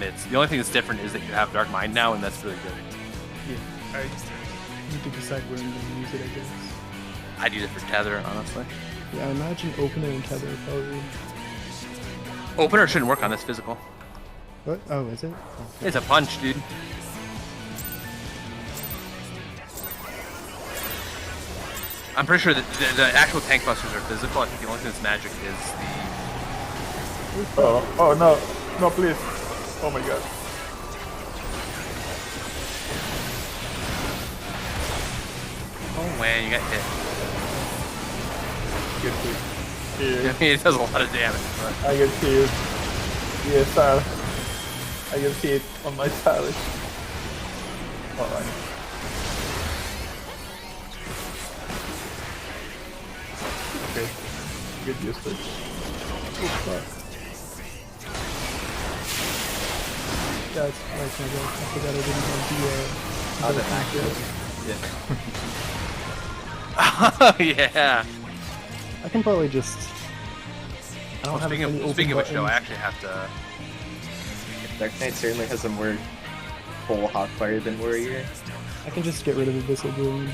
commits. The only thing that's different is that you have Dark Mind now, and that's really good. Yeah, I need to decide where I'm going to use it, I guess. I'd use it for Tether, honestly. Yeah, I imagine Opener and Tether probably. Opener shouldn't work on this physical. What? Oh, is it? Oh, It's a punch, dude. I'm pretty sure that the actual tank busters are physical. I think the only thing that's magic is the... Oh no. No, please. Oh my god. Oh man, you got hit. Get hit. I Yeah. mean, it does a lot of damage, but... I get hit. Yes, sir. I get hit on my challenge. Alright. Okay. Get used to it. Oh, fuck. yeah, it's right now. I forgot I didn't have the Oh, yeah. I can probably just. I don't have any open Speaking of which, though, I buttons. actually have to... Dark Knight certainly has a more full hotfire than Warrior. I can just get rid of Abyssal Bloom.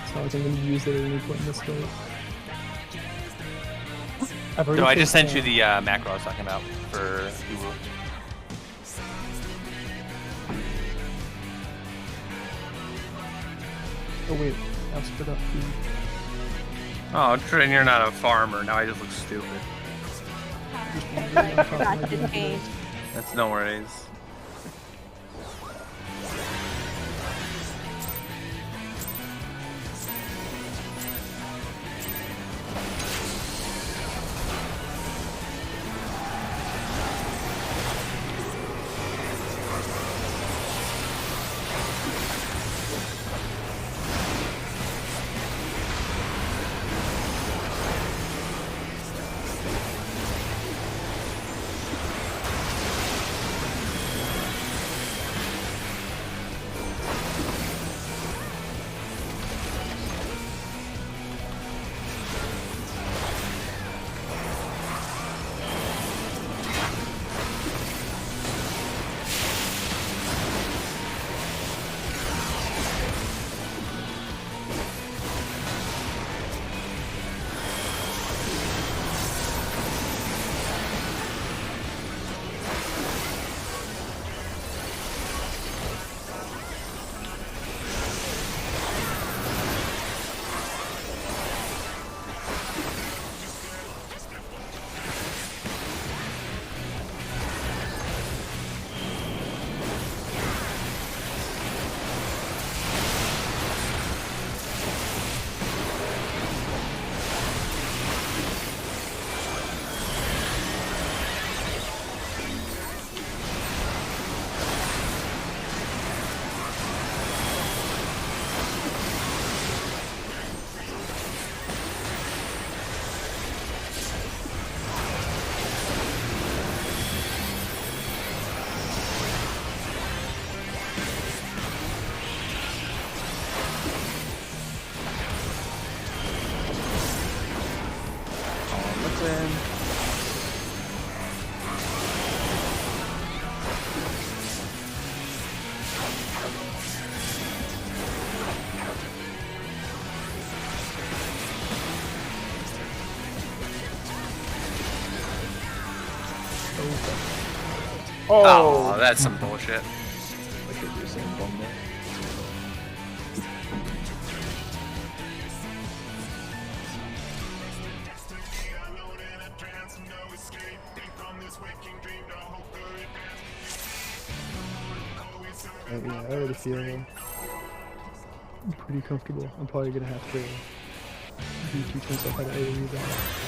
It's not like I'm going to use it at any point in this fight. I've already No, I just faced, sent you the macro I was talking about for Uwu. Oh wait, I also forgot food. Oh, Trin, you're not a farmer. Now I just look stupid. I forgot That didn't change. That's no worries. Oh, that's some bullshit. I could do some bomb there. Yeah, I already feel I'm pretty comfortable. I'm probably gonna have to teach myself how to AoE that.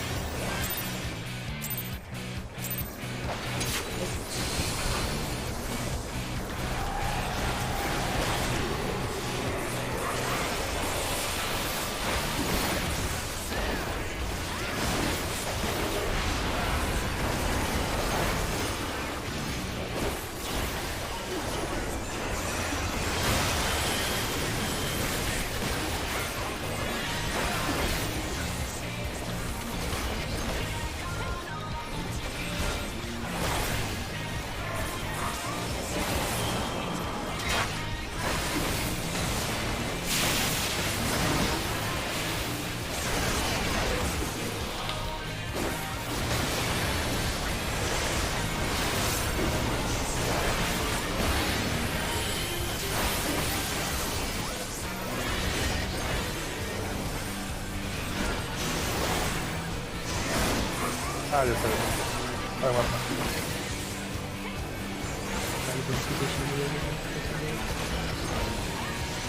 Ah, just a... I want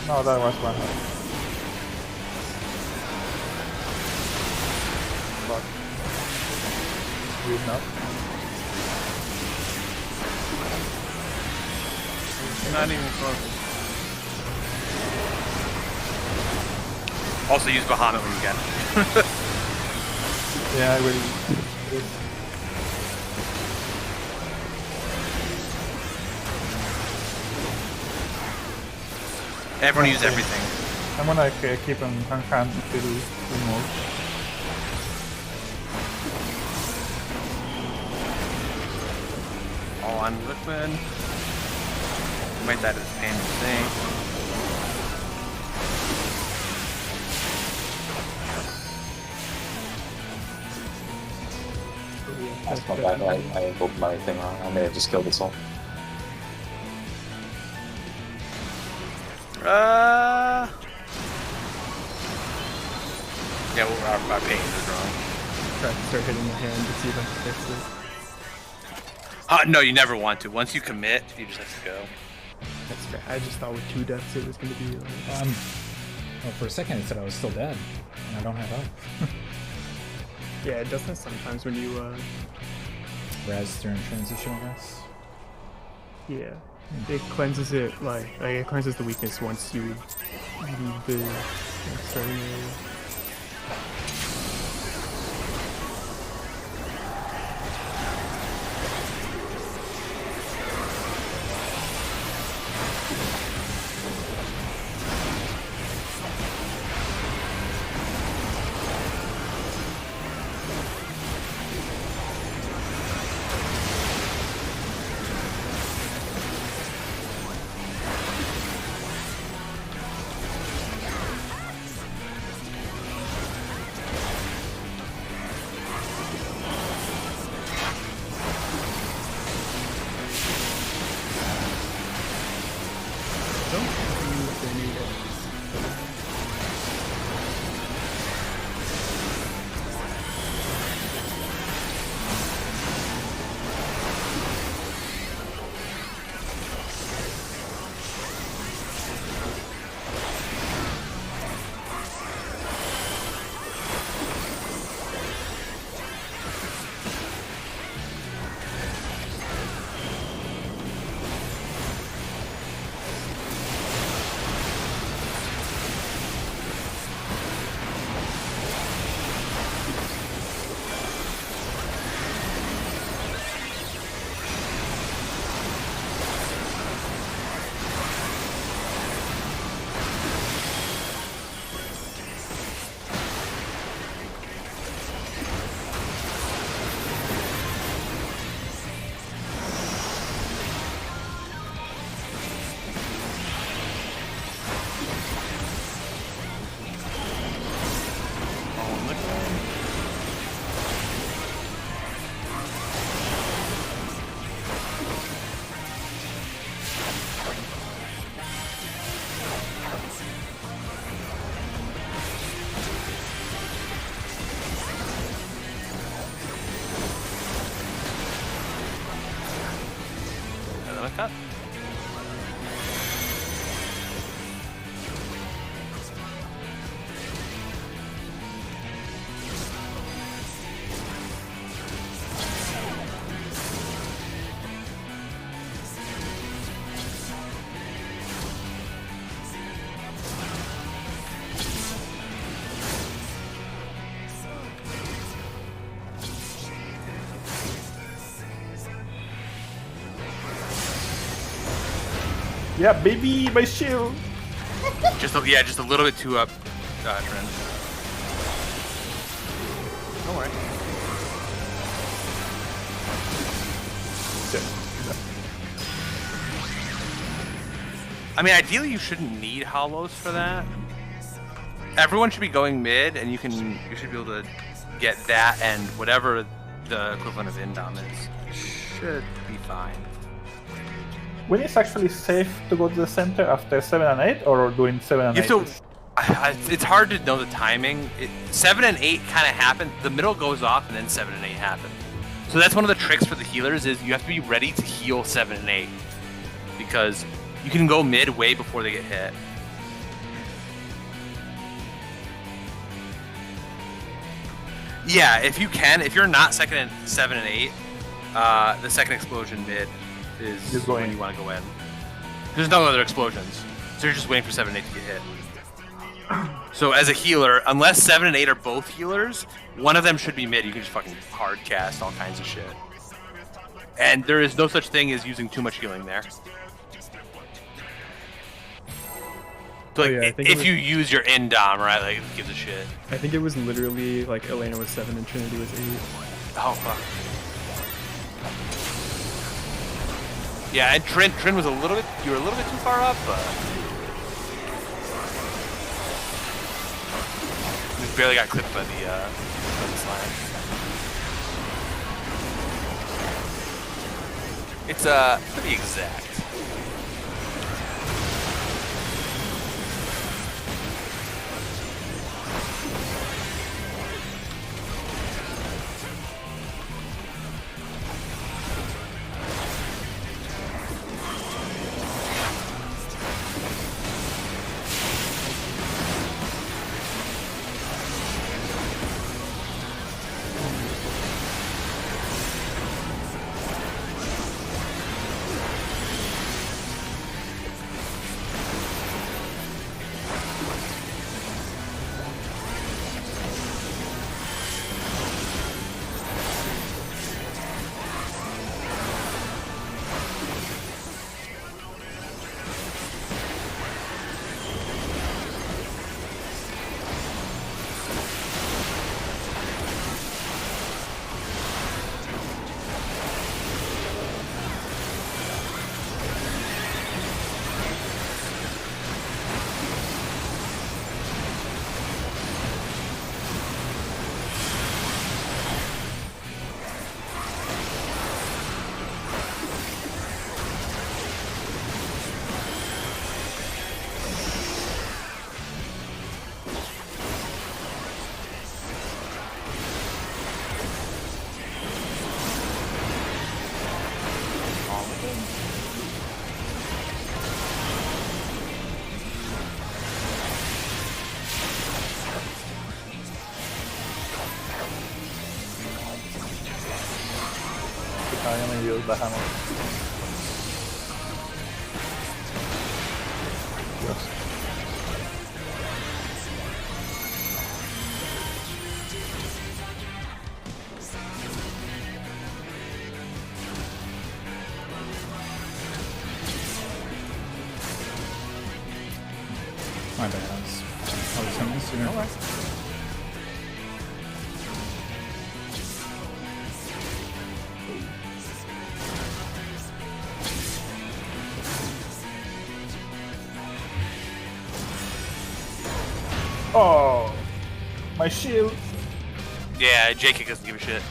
No, that was one. Fuck. Did not. Not even close. Also use Bahamut when you can. Yeah, I will. Everyone use everything. I'm gonna keep him on hand until we move. All on liquid. Might die to this pain thing. That's my bad. I booked my thing wrong. I may have just killed this all. Yeah, well, our pain is wrong. Try to start hitting the hand to see if I can fix it. No, you never want to. Once you commit, you just have to go. That's fair. I just thought with 2 deaths it was going to be like... Well, for a second it said I was still dead, and I don't have health. Yeah, it does that sometimes when you, Res during transition, I guess. yeah. It cleanses it, like it cleanses the weakness once you leave the starting area. Like that. Yeah, baby, my shield. Just a little bit too up, Trent. Don't worry. I mean, ideally you shouldn't need hollows for that. Everyone should be going mid, and you should be able to get that and whatever the equivalent of Indom is. Should be fine. When it's actually safe to go to the center after 7 and 8, or doing 7 and 8? It's hard to know the timing. 7 and 8 kind of happen. The middle goes off, and then 7 and 8 happen. So that's one of the tricks for the healers is you have to be ready to heal 7 and 8 because you can go mid way before they get hit. Yeah, if you can, if you're not second and 7 and 8, the second explosion mid is You're going- when you want to go in. There's no other explosions, so you're just waiting for 7 and 8 to get hit. So as a healer, unless 7 and 8 are both healers, one of them should be mid. You can just fucking hard cast all kinds of shit. And there is no such thing as using too much healing there. So like, yeah, I think it if was- you use your indom, right, like, who gives a shit? I think it was literally like Elena was 7 and Trinity was 8. Oh, fuck. Yeah, and Trin was a little bit, you were a little bit too far up, but... We barely got clipped by the slime. It's, to be exact. Ya me dio, bajamos. Dios. My bad. I was coming sooner. Oh, my shield. Yeah, J-Kick doesn't give a shit.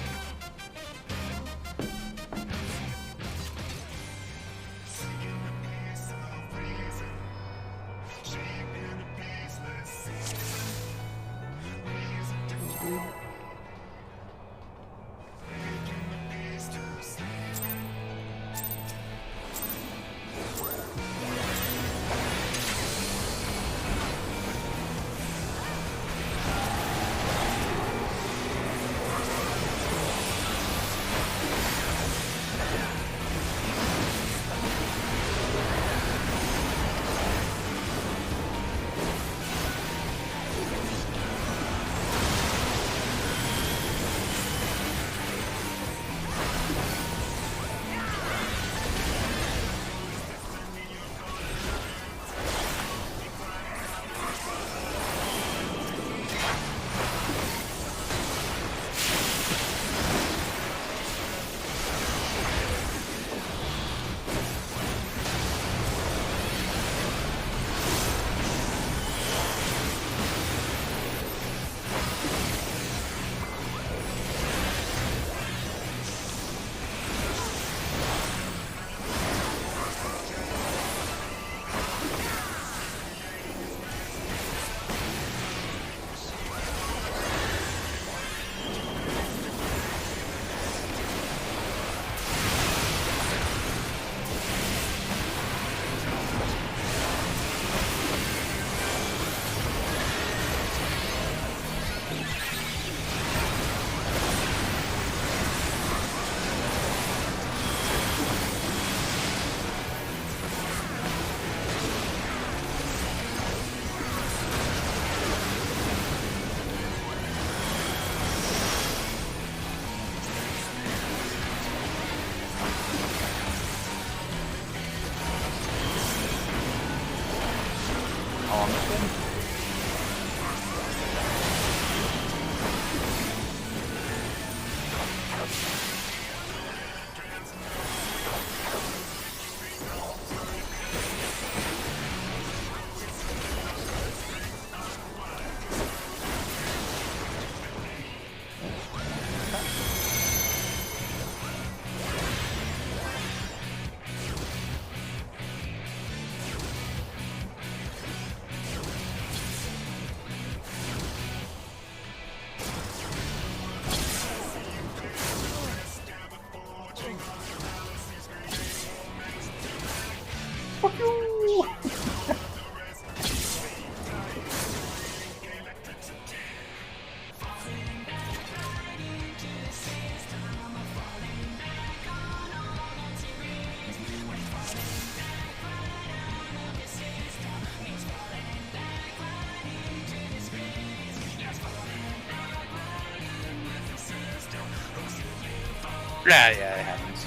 Yeah, it happens.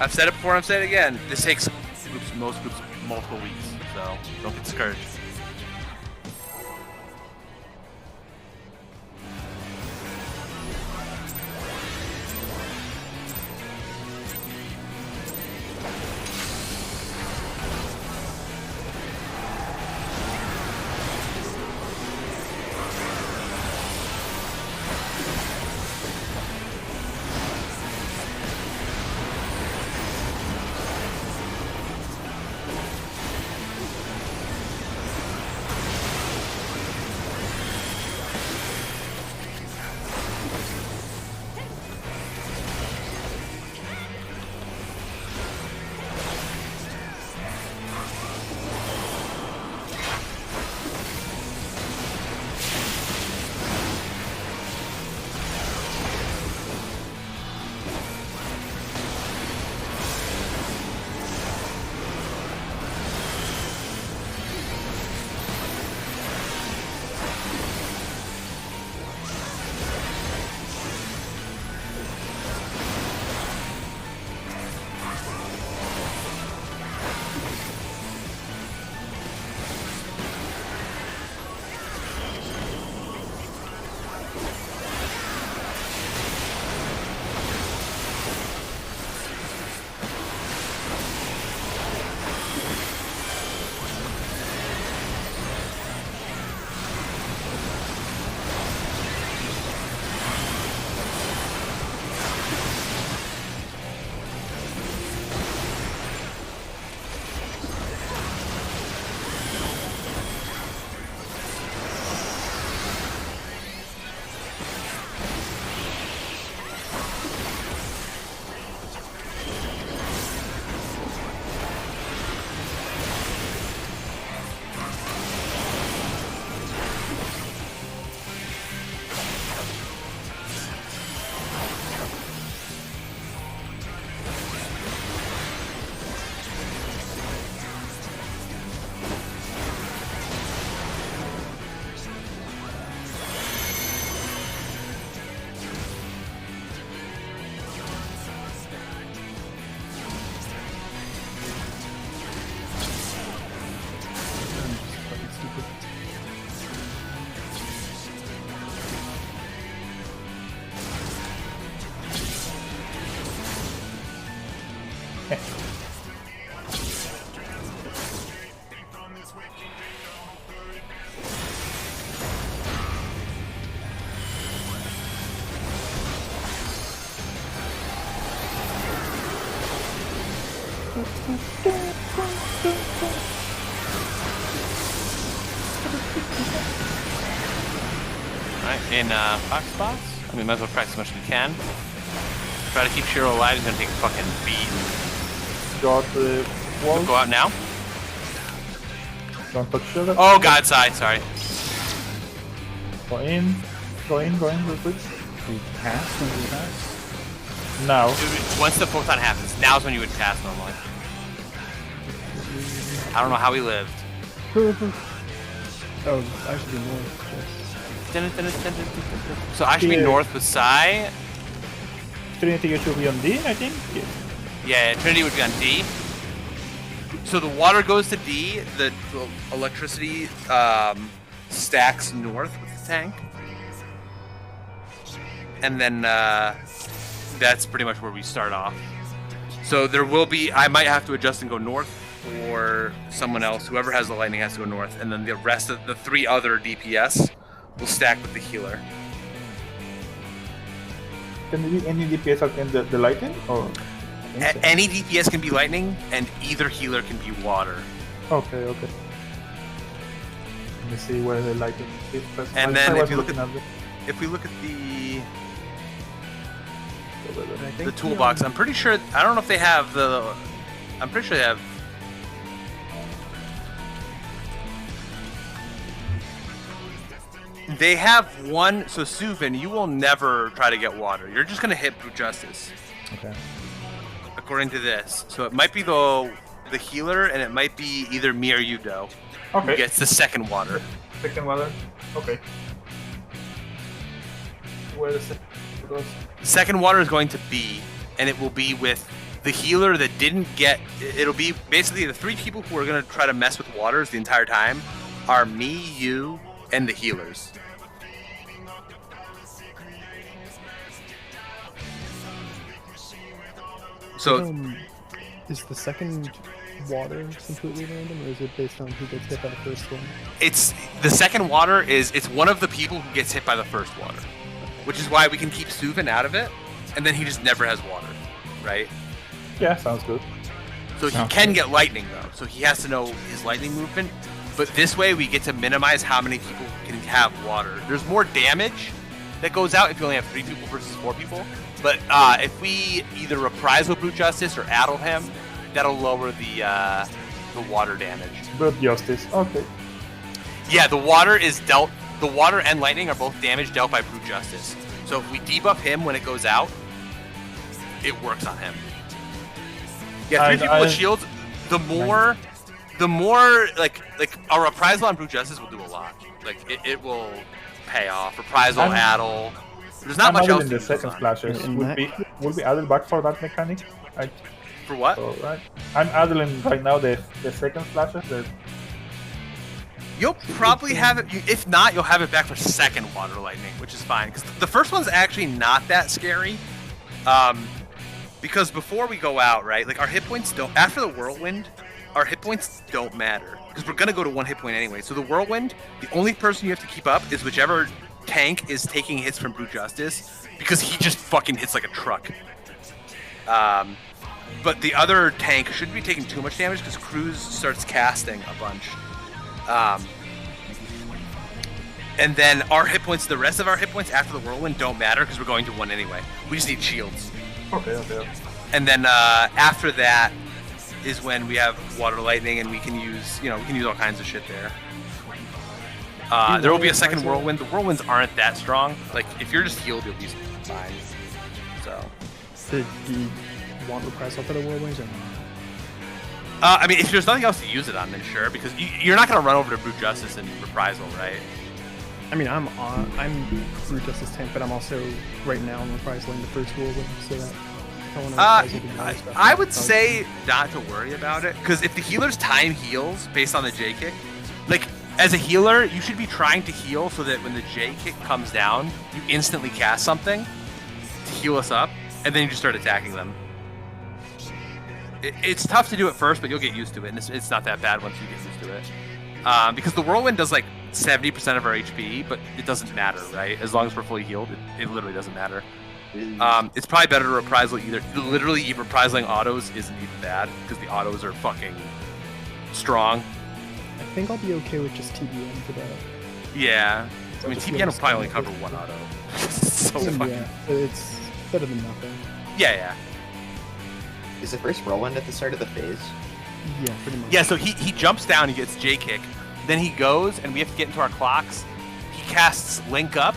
I've said it before, I've said it again. This takes most groups multiple weeks, so don't get discouraged. Alright, in box spots, we might as well practice as much as we can. Try to keep Shiro alive, he's gonna take a fucking beat. Got the wall. We'll go out now? Don't touch Shiro. Oh god, side, sorry. Go in. Go in real quick. We pass when we pass. Now. Dude, once the photon happens, now's when you would pass normally. I don't know how he lived. Oh, I should be more. So I should be Here. north with Sai. Trinity should be on D, I think. Yeah, Trinity would be on D. So the water goes to D, the electricity stacks north with the tank. And then that's pretty much where we start off. So there will be, I might have to adjust and go north, or someone else, whoever has the lightning has to go north, and then the rest of the 3 other DPS will stack with the healer. Can there be any DPS out in the lightning? Or Any DPS can be lightning, and either healer can be water. okay. Let me see where the lightning is. And then if you look at the if we look at the I think toolbox, I'm pretty sure, I don't know if they have the, I'm pretty sure they have They have one. So Suvin, you will never try to get water. You're just gonna hit Brute Justice. Okay. According to this, so it might be the healer, and it might be either me or you, Doe. Who Okay. gets the second water? Second water. Okay. Where is it? Goes. Second water is going to be, and it will be with the healer that didn't get. It'll be basically the 3 people who are going to try to mess with waters the entire time are me, you, and the healers. So is the second water completely random, or is it based on who gets hit by the first one? it's the second water is it's one of the people who gets hit by the first water, which is why we can keep Suvin out of it, and then he just never has water, right? Yeah, sounds good. So he Sounds can good. get lightning though, so he has to know his lightning movement. But this way we get to minimize how many people can have water. There's more damage that goes out if you only have 3 people versus 4 people. But if we either reprisal Brute Justice or addle him, that'll lower the water damage. Brute Justice. Okay. Yeah, the water is dealt. The water and lightning are both damage dealt by Brute Justice. So if we debuff him when it goes out, it works on him. Yeah, 3 people with shields. The more like a reprisal on Brute Justice will do a lot. Like it will pay off. Reprisal, addle. There's not I'm much else adding to the use second on. splashes. In Would that- be added back for that mechanic? For what? So, right. I'm adding right now the second splashes. You'll probably have it. If not, you'll have it back for second water lightning, which is fine. Because the first one's actually not that scary. Because before we go out, right, like our hit points don't. After the whirlwind, our hit points don't matter because we're gonna go to 1 hit point anyway. So the whirlwind, the only person you have to keep up is whichever tank is taking hits from Brute Justice, because he just fucking hits like a truck. But the other tank shouldn't be taking too much damage because Cruz starts casting a bunch. And then our hit points, the rest of our hit points after the whirlwind don't matter because we're going to 1 anyway. We just need shields. Okay. And then after that is when we have water lightning and we can use, we can use all kinds of shit there. There will be a second whirlwind. The whirlwinds aren't that strong. Like if you're just healed, you'll be fine. So. Do you want reprisal for the whirlwinds or not? I mean, if there's nothing else to use it on, then sure, because you're not gonna run over to Brute Justice and reprisal, right? I mean, I'm Brute Justice tank, but I'm also right now I'm reprisaling the first whirlwind, so that if I want to reprisal the other stuff, I would say not to worry about it, because if the healer's time heals based on the J kick, like as a healer, you should be trying to heal so that when the J kick comes down, you instantly cast something to heal us up, and then you just start attacking them. It's tough to do at first, but you'll get used to it, and it's not that bad once you get used to it. Because the whirlwind does like 70% of our HP, but it doesn't matter, right? As long as we're fully healed, it literally doesn't matter. It's probably better to reprisal either. Literally, reprisaling autos isn't even bad because the autos are fucking strong. I think I'll be okay with just TBN for that. Yeah, I mean Just TPN will the probably only standard. cover 1 auto. So fucking Yeah, it's better than nothing. yeah. Is the first whirlwind at the start of the phase? Yeah, pretty much. Yeah, so he jumps down, he gets J kick, then he goes, and we have to get into our clocks. He casts Link Up,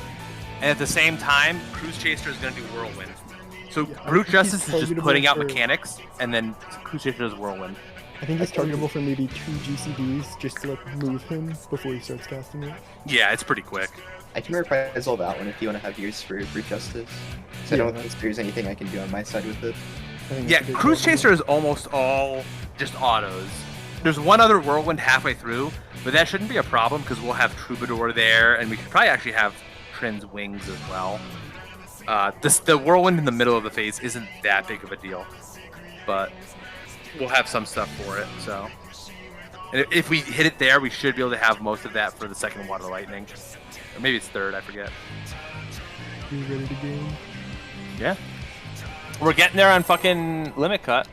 and at the same time, Cruise Chaser is going to do Whirlwind. So Yeah, I Brute think Justice he's is just putting targetable out for- mechanics, and then Cruise Chaser does Whirlwind. I think he's targetable for maybe 2 GCDs just to like move him before he starts casting it. Yeah, it's pretty quick. I can reprisal that one if you want to have yours for Brute Justice. So I Yeah, don't think there's anything I can do on my side with it. I think Yeah, that's a good Cruise call. Chaser is almost all just autos. There's one other Whirlwind halfway through, but that shouldn't be a problem because we'll have Troubadour there, and we could probably actually have Trin's Wings as well. The Whirlwind in the middle of the phase isn't that big of a deal, but we'll have some stuff for it. So, and if we hit it there, we should be able to have most of that for the second Water Lightning, or maybe it's third. I forget. You ready to game? Yeah, we're getting there on fucking Limit Cut.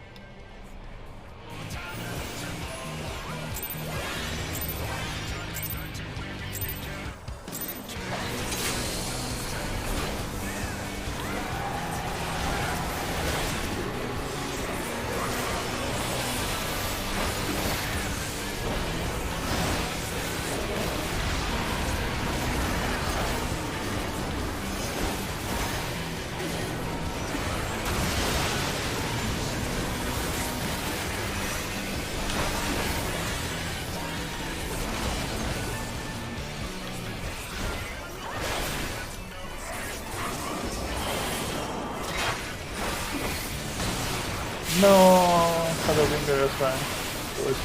No, Shadowbringer is fine. Good.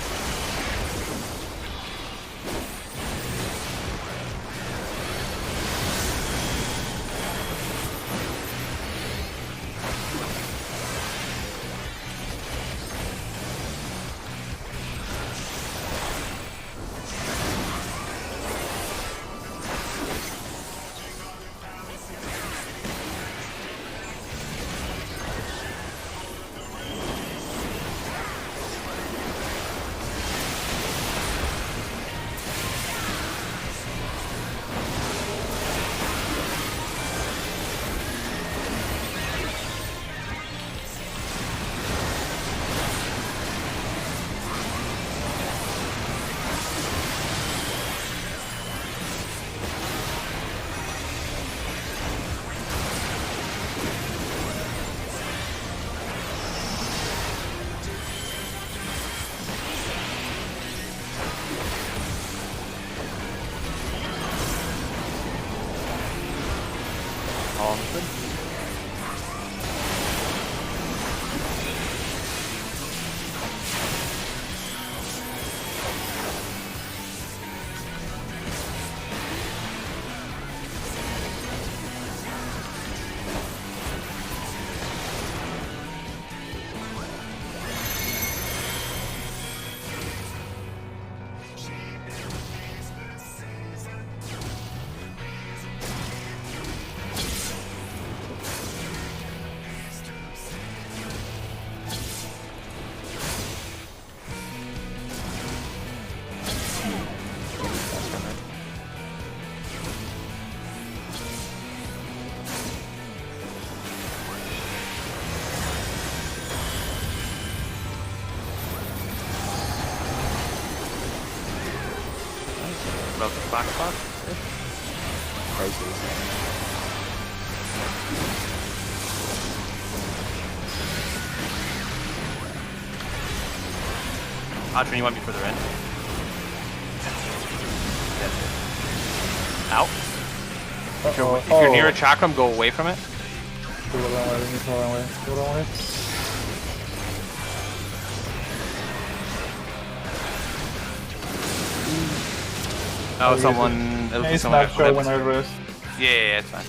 All good. About the black spot. Atron, you want me further in? Out. If you're near a chakram, go away from it. Oh, someone. It'll be It's someone not that sure clipped. when I rest. Yeah, it's fine.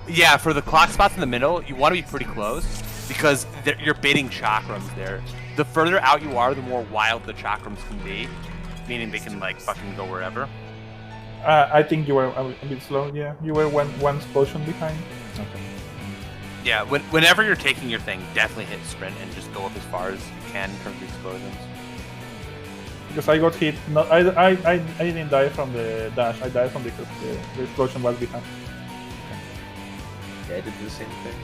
Yeah, for the clock spots in the middle, you want to be pretty close because you're baiting chakrams there. The further out you are, the more wild the chakrams can be, meaning they can like fucking go wherever. I think you were a bit slow. Yeah, you were one explosion behind. Okay. Yeah, whenever you're taking your thing, definitely hit sprint and just go up as far as you can in terms of explosions. Because I got hit. No, I didn't die from the dash. I died from the explosion was behind. Yeah, I did the same thing.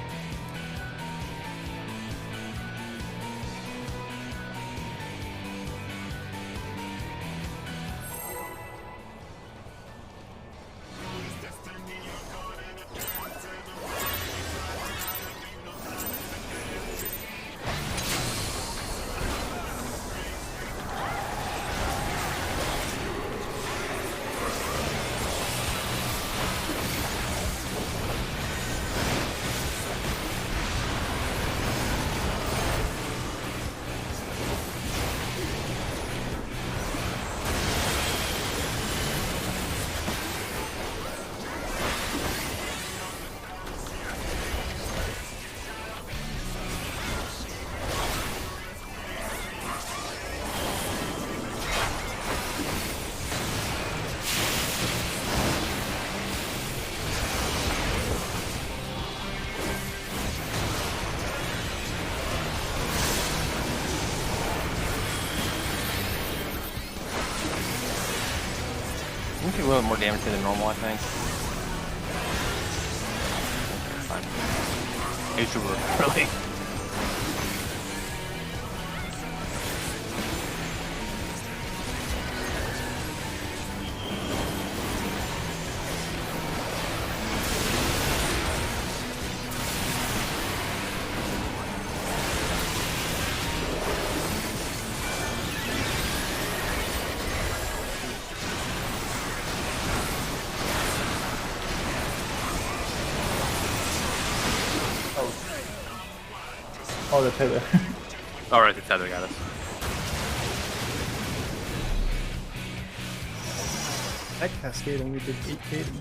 You can do a little more damage than normal, I think. Fine. Maybe should work, really. Oh, the tether. Alright, the tether got us. That cascade only did 8k to me.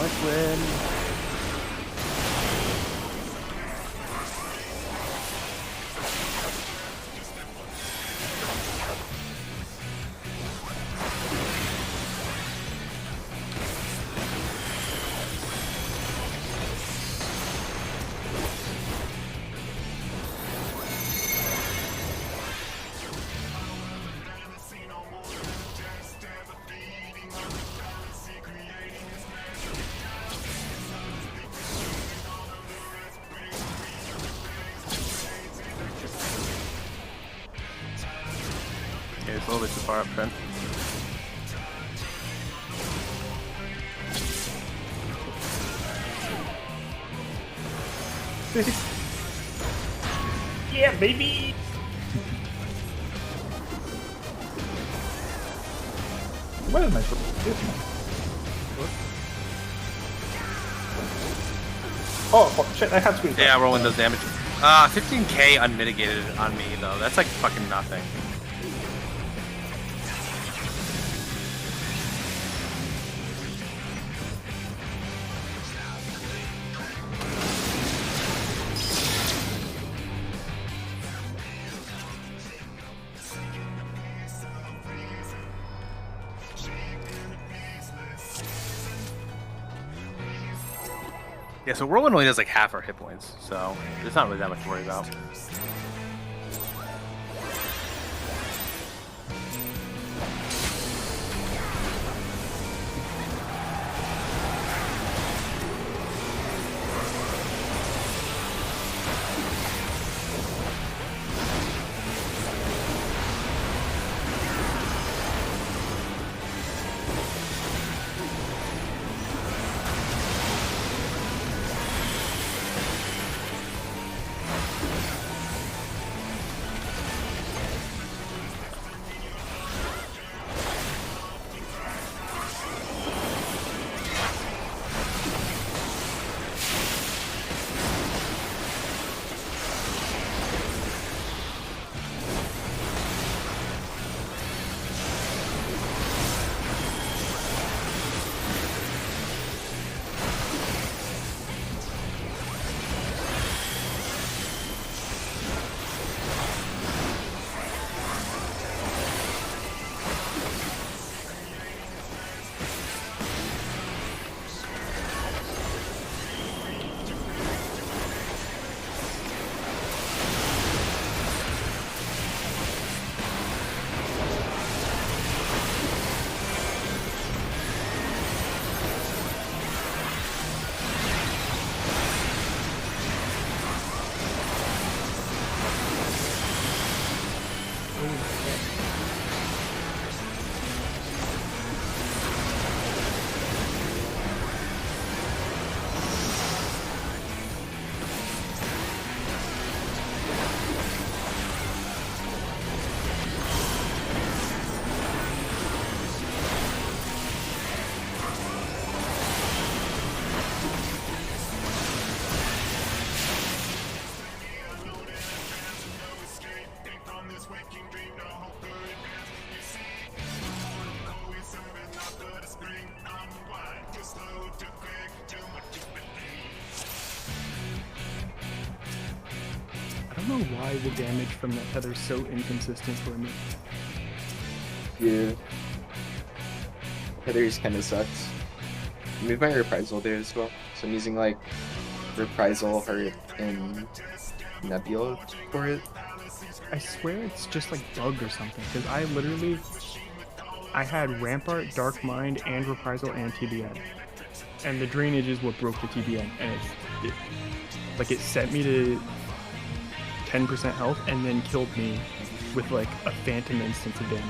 Liquid. Okay, it's a little bit too far up, Trent. Yeah, baby! Where is my this one? Oh, shit, I had screen. Yeah, rolling does damage. 15k unmitigated on me, though. That's like fucking nothing. Yeah, so Whirlwind only does like half our hit points, so there's not really that much to worry about. know why the damage from that tether is so inconsistent for me. Yeah. Heathers kind of sucks. I moved my reprisal there as well, so I'm using like reprisal, heart, and nebula for it. I swear it's just like bug or something, because I had Rampart, Dark Mind, and Reprisal and TBN. And the drainage is what broke the TBN, and it set me to 10% health and then killed me with like a phantom instance of damage.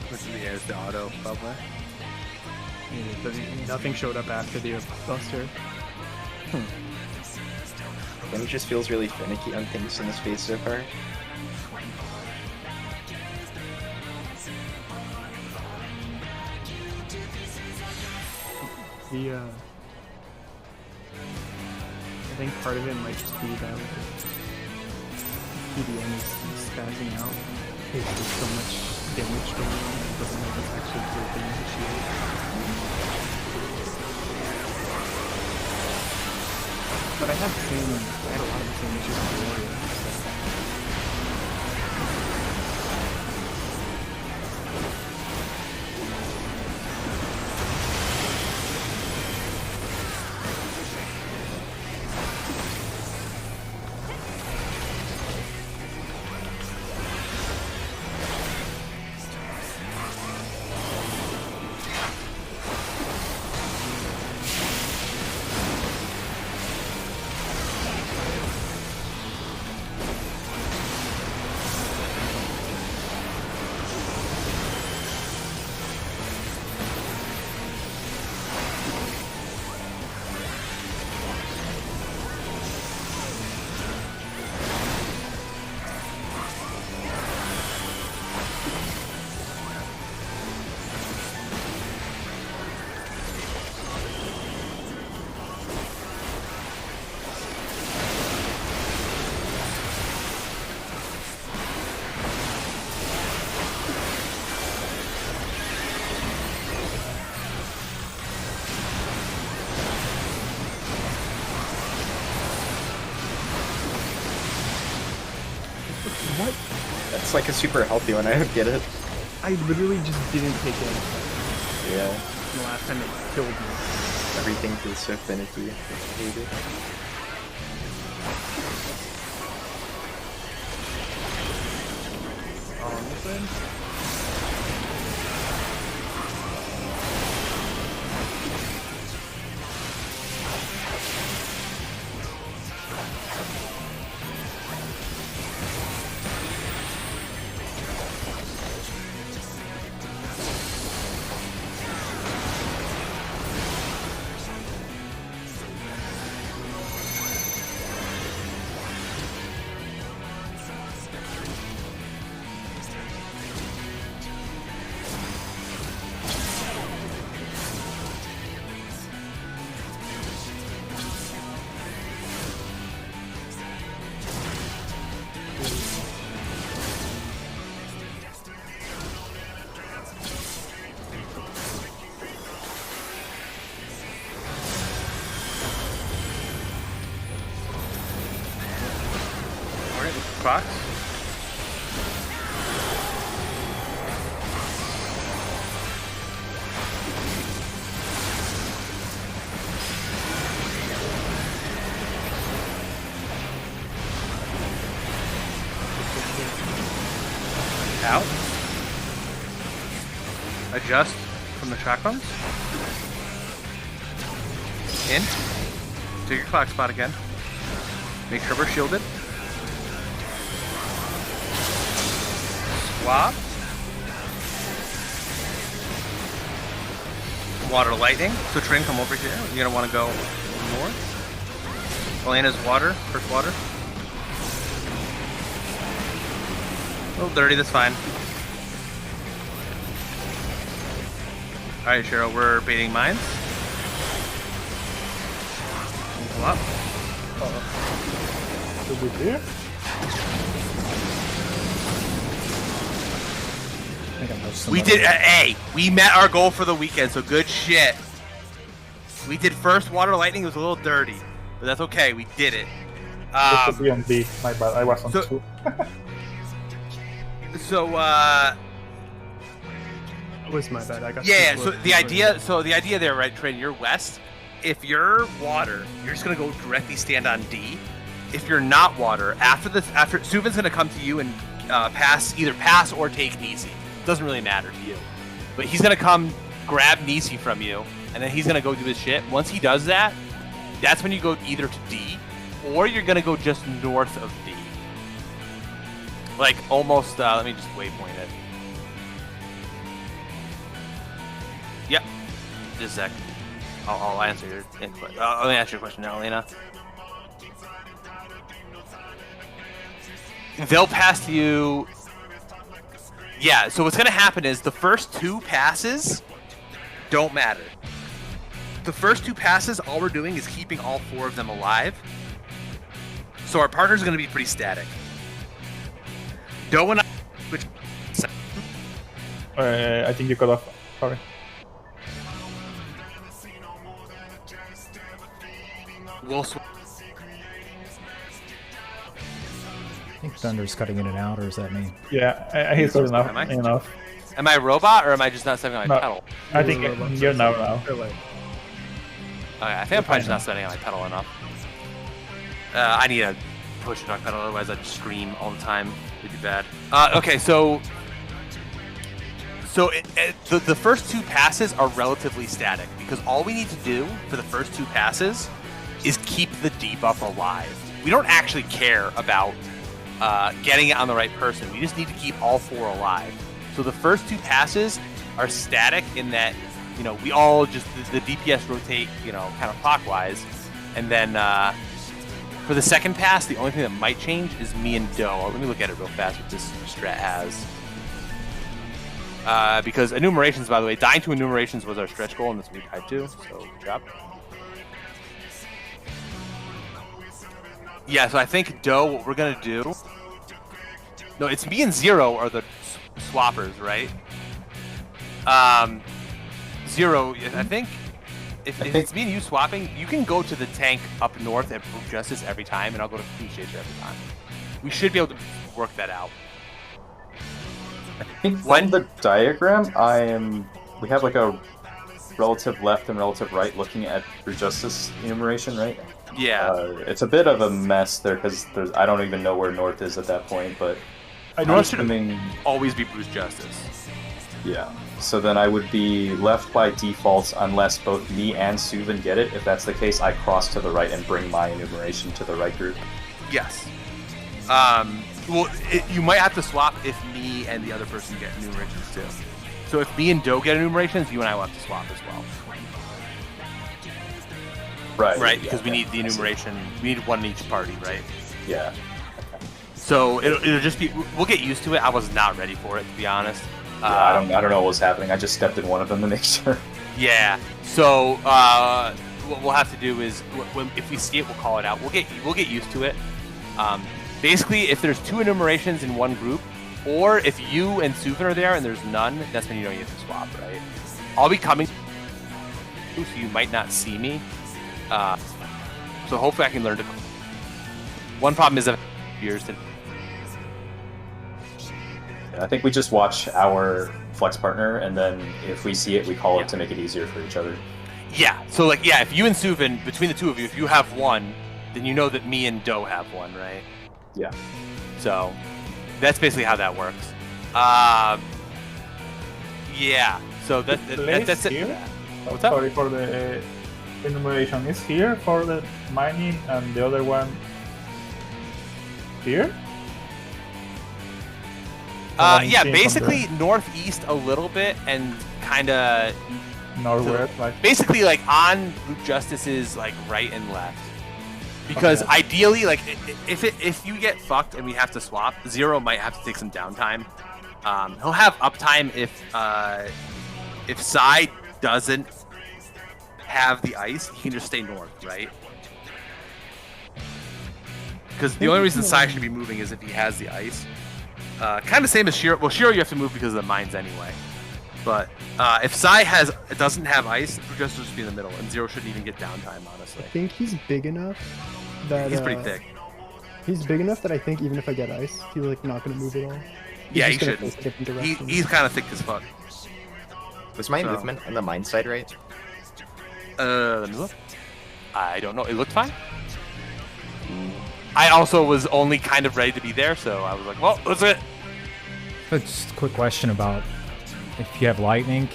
Which is the auto, probably. And nothing showed up after the buster. It just feels really finicky on things in this phase so far. I think part of it might just be that TDM is spazzing out. There's just so much damage going on, it doesn't like it's actually breaking the shield. But I had a lot of the same issues with Warrior. So. What? That's like a super healthy one, I don't get it. I literally just didn't take it. Yeah. The last time it killed me. Everything feels so finicky. I hate it. On this end? Crocs? Out. Adjust from the track runs. In. To your clock spot again. Make sure we're shielded. Swap. Water lightning. So Trin, come over here. You're gonna want to go north. Elena's water. First water. A little dirty, that's fine. Alright, Cheryl, we're baiting mines. Come up. Did we do? We did A. We met our goal for the weekend, so good shit. We did first water lightning. It was a little dirty, but that's okay. We did it. Just to be on D. My bad. I was on 2. It was my bad. I got Yeah, so the idea there, right, Train, you're west. If you're water, you're just gonna go directly stand on D. If you're not water, after Suvin's gonna come to you and either pass or take Nisi. Doesn't really matter to you. But he's gonna come grab Nisi from you, and then he's gonna go do his shit. Once he does that, that's when you go either to D, or you're gonna go just north of D. Like almost, let me just waypoint it. Yep, just a sec. I'll answer your input. Let me ask you a question now, Elena. They'll pass you. Yeah, so what's gonna happen is the first 2 passes don't matter. The first 2 passes, all we're doing is keeping all 4 of them alive. So our partner's gonna be pretty static. Doe and I, which I think you cut off. Sorry. we'll I think Thunder's cutting in and out, or is that me? Yeah, I hear so enough. Am I? Enough. Am I a robot or am I just not setting on my No. pedal? I think you're now. Okay, I think I'm probably just not setting on my pedal enough. I need to push it on pedal, otherwise I'd scream all the time. It'd be bad. Okay, so the first 2 passes are relatively static because all we need to do for the first 2 passes is keep the debuff alive. We don't actually care about getting it on the right person. We just need to keep all 4 alive. So the first 2 passes are static in that, you know, we all just, the DPS rotate, you know, kind of clockwise. And then for the second pass, the only thing that might change is me and Doe. Let me look at it real fast what this strat has. Because enumerations, by the way, dying to enumerations was our stretch goal, and that's what we died to, so good job. Yeah, so I think Doe, what we're gonna do... No, it's me and Zero are the swappers, right? Zero, I think... If it's me and you swapping, you can go to the tank up north at Proof Justice every time, and I'll go to Clean Chaser every time. We should be able to work that out. I think from the diagram, we have like a relative left and relative right looking at Proof Justice enumeration, right? Yeah. It's a bit of a mess there because I don't even know where north is at that point, but I'm assuming always be Bruce Justice. Yeah. So then I would be left by default unless both me and Suvin get it. If that's the case, I cross to the right and bring my enumeration to the right group. Yes. Well, you might have to swap if me and the other person get enumerations too. So if me and Doe get enumerations, you and I will have to swap as well. Right. Right, because we need the enumeration. We need one in each party, right? Yeah. So it'll just be. We'll get used to it. I was not ready for it, to be honest. Yeah, I don't know what was happening. I just stepped in one of them to make sure. Yeah. So what we'll have to do is, if we see it, we'll call it out. We'll get used to it. Basically, if there's 2 enumerations in one group, or if you and Suvin are there and there's none, that's when you know you have to swap, right? I'll be coming, so you might not see me. So hopefully I can learn to. One problem is years to. I think we just watch our flex partner, and then if we see it, we call it to make it easier for each other. Yeah. So like, yeah, if you and Suvin, between the 2 of you, if you have one, then you know that me and Doe have one, right? Yeah. So that's basically how that works. Yeah. So that's it. Here? What's up? Sorry for the enumeration. Is here for the mining and the other one here? Yeah, basically northeast a little bit and kind of northwest, like basically like on Group Justice's like right and left. Because okay. Ideally, like if you get fucked and we have to swap, Zero might have to take some downtime. He'll have uptime if Psy doesn't have the ice, he can just stay north, right? Because the only reason Psy should be moving is if he has the ice. Kind of same as Shiro. Well, Shiro you have to move because of the mines anyway. But if Psy doesn't have ice, Justice will just be in the middle, and Zero shouldn't even get downtime, honestly. I think he's big enough that he's pretty thick. He's big enough that I think even if I get ice, he's like not gonna move at all. He's Yeah, he just gonna shouldn't. face a different direction. He's kind of thick as fuck. Was my So- movement on the mine side right? Let me look. I don't know. It looked fine. I also was only kind of ready to be there, so I was like, well, that's it. But just a quick question about if you have lightning,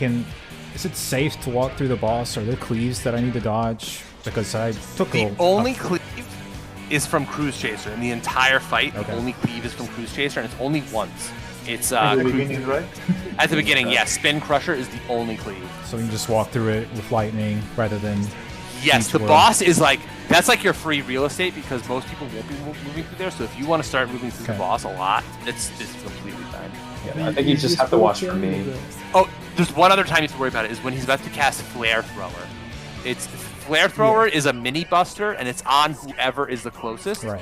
is it safe to walk through the boss? Are there cleaves that I need to dodge? Because I took The only cleave is from Cruise Chaser. In the entire fight, Okay. the only cleave is from Cruise Chaser, and it's only once. It's At the Cruise- beginning, right? at the beginning, yeah. Spin Crusher is the only cleave. So you can just walk through it with lightning rather than. Yes, each the word. boss is like that's like your free real estate because most people won't be moving through there. So if you want to start moving through Okay. the boss a lot, it's completely fine. Yeah, I think you just have to watch for me. Oh, there's one other time you have to worry about it is when he's about to cast Flare Thrower. It's Flare Thrower is a mini buster and it's on whoever is the closest. Right.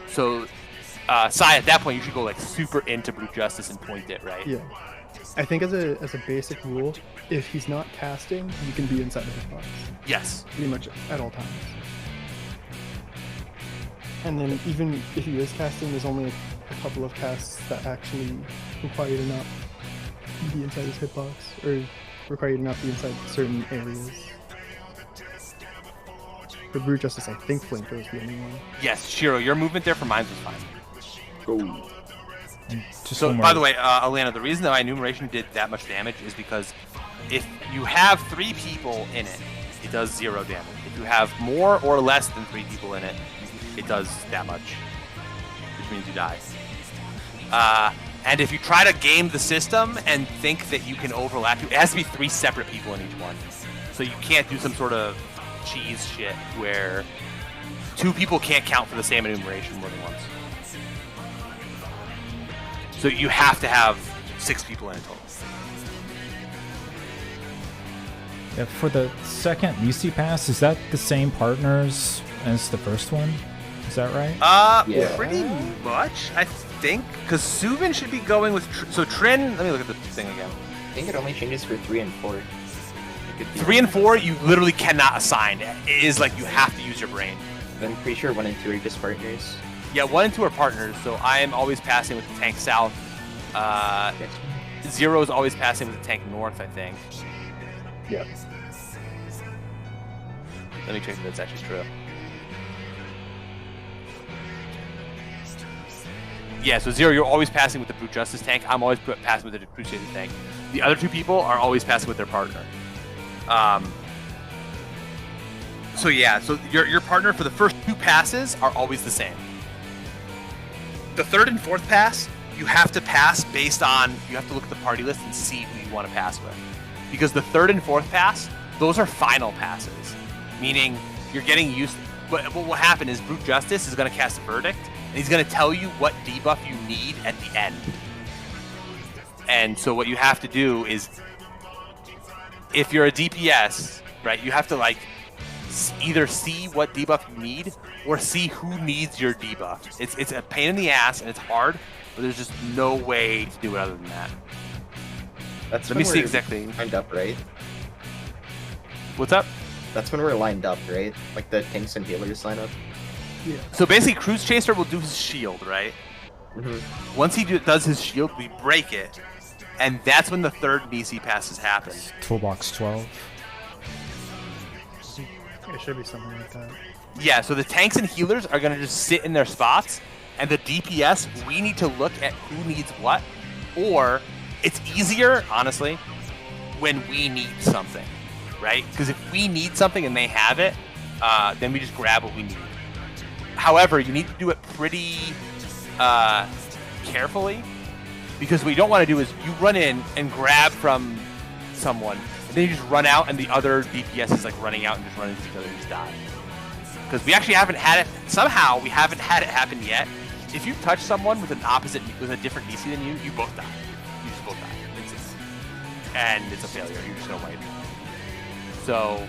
So, Sai, at that point you should go like super into Brute Justice and point it right. Yeah. I think as a basic rule, if he's not casting, you can be inside of his box. Yes. Pretty much at all times. And then even if he is casting, there's only a couple of casts that actually require you to not be inside his hitbox, or require you to not be inside certain areas. For Brute Justice, I think Flamethrower is the only one. Yes, Shiro, your movement there for mines was fine. Go. And just So, one by more- the way, Alana, the reason that my enumeration did that much damage is because if you have 3 people in it, it does 0 damage. If you have more or less than 3 people in it, it does that much, which means you die. And if you try to game the system and think that you can overlap, it has to be 3 separate people in each one. So you can't do some sort of cheese shit where 2 people can't count for the same enumeration more than once. So you have to have 6 people in a total. Yeah, for the second VC pass, is that the same partners as the first one? Is that right? Yeah. Pretty much, I think, because Suvin should be going with. So Trin, let me look at the thing again. I think it only changes for 3 and 4. It could be 3 and 4, you literally cannot assign. It is like you have to use your brain. I'm pretty sure 1 and 2 are just partners. Yeah, 1 and 2 are partners, so I am always passing with the tank south. 0 is always passing with the tank north, I think. Yeah. Let me check if that's actually true. Yeah, so 0, you're always passing with the Brute Justice tank. I'm always passing with the Crusader tank. The other 2 people are always passing with their partner. So yeah, so your partner for the first 2 passes are always the same. The 3rd and 4th pass, you have to pass based on, you have to look at the party list and see who you want to pass with. Because the 3rd and 4th pass, those are final passes. Meaning, you're getting used, what will happen is Brute Justice is going to cast a Verdict, and he's going to tell you what debuff you need at the end. And so what you have to do is, if you're a DPS, right, you have to like either see what debuff you need or see who needs your debuff. It's a pain in the ass and it's hard, but there's just no way to do it other than that. That's Let when me see we're exactly. lined up, right? What's up? That's when we're lined up, right? Like the tanks and healers line up. Yeah. So basically, Cruise Chaser will do his shield, right? Mm-hmm. Once he does his shield, we break it, and that's when the 3rd BC passes happen. Toolbox 12. It should be something like that. Yeah, so the tanks and healers are gonna just sit in their spots, and the DPS, we need to look at who needs what, or it's easier, honestly, when we need something, right? Because if we need something and they have it, then we just grab what we need. However, you need to do it pretty carefully, because what you don't want to do is you run in and grab from someone, and then you just run out, and the other DPS is like running out and just running into each other and just die. Because we actually haven't had it. Somehow we haven't had it happen yet. If you touch someone with a different DC than you both die. You just both die. And it's a failure. You're just gonna wipe. So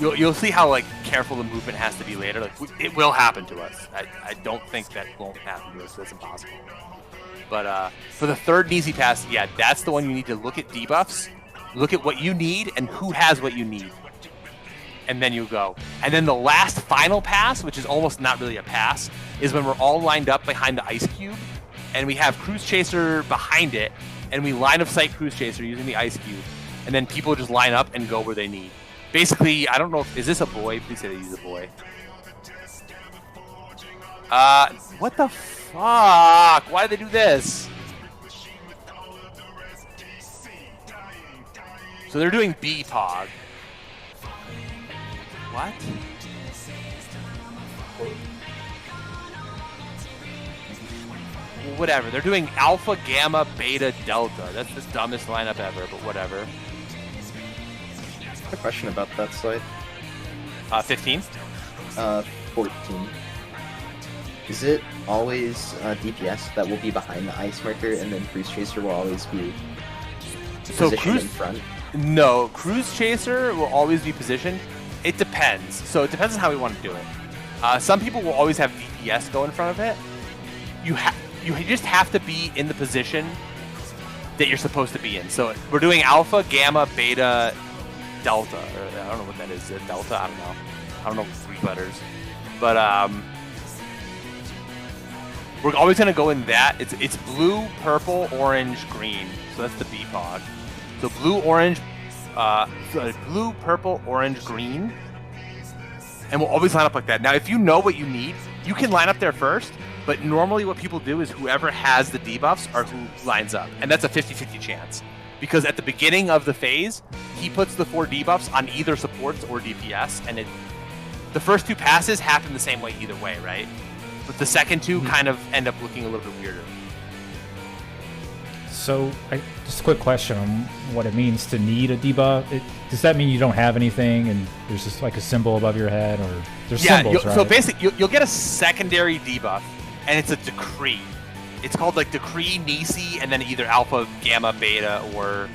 you'll see how like careful the movement has to be later. Like it will happen to us. I don't think that won't happen to us. That's impossible. But for the 3rd easy pass, yeah, that's the one you need to look at debuffs, look at what you need and who has what you need. and then you go. And then the last final pass, which is almost not really a pass, is when we're all lined up behind the ice cube, and we have Cruise Chaser behind it, and we line of sight Cruise Chaser using the ice cube, and then people just line up and go where they need. Basically, I don't know is this a boy? Please say they use a boy. What the fuck? Why did they do this? So they're doing B Pog. What? Well, whatever. They're doing Alpha, Gamma, Beta, Delta. That's the dumbest lineup ever, but whatever. A question about that slide. 15? 14. Is it always DPS that will be behind the ice marker, and then Cruise Chaser will always be positioned in front? No, Cruise Chaser will always be positioned. It depends. So it depends on how we want to do it. Some people will always have DPS go in front of it. You just have to be in the position that you're supposed to be in. So we're doing Alpha, Gamma, Beta, Delta. Or I don't know what that is. Delta? I don't know. I don't know Greek letters. But we're always going to go in that. It's blue, purple, orange, green. So that's the BPOG. So blue, orange, blue, purple, orange, green. And we'll always line up like that. Now, if you know what you need, you can line up there first. But normally what people do is whoever has the debuffs are who lines up. And that's a 50-50 chance. Because at the beginning of the phase, he puts the 4 debuffs on either supports or DPS. And the first 2 passes happen the same way either way, right? But the second 2 kind of end up looking a little bit weirder. So, just a quick question on what it means to need a debuff. Does that mean you don't have anything and there's just like a symbol above your head, or there's symbols, right? So basically, you'll get a secondary debuff, and it's a decree. It's called like Decree Nisi, and then either Alpha, Gamma, Beta, or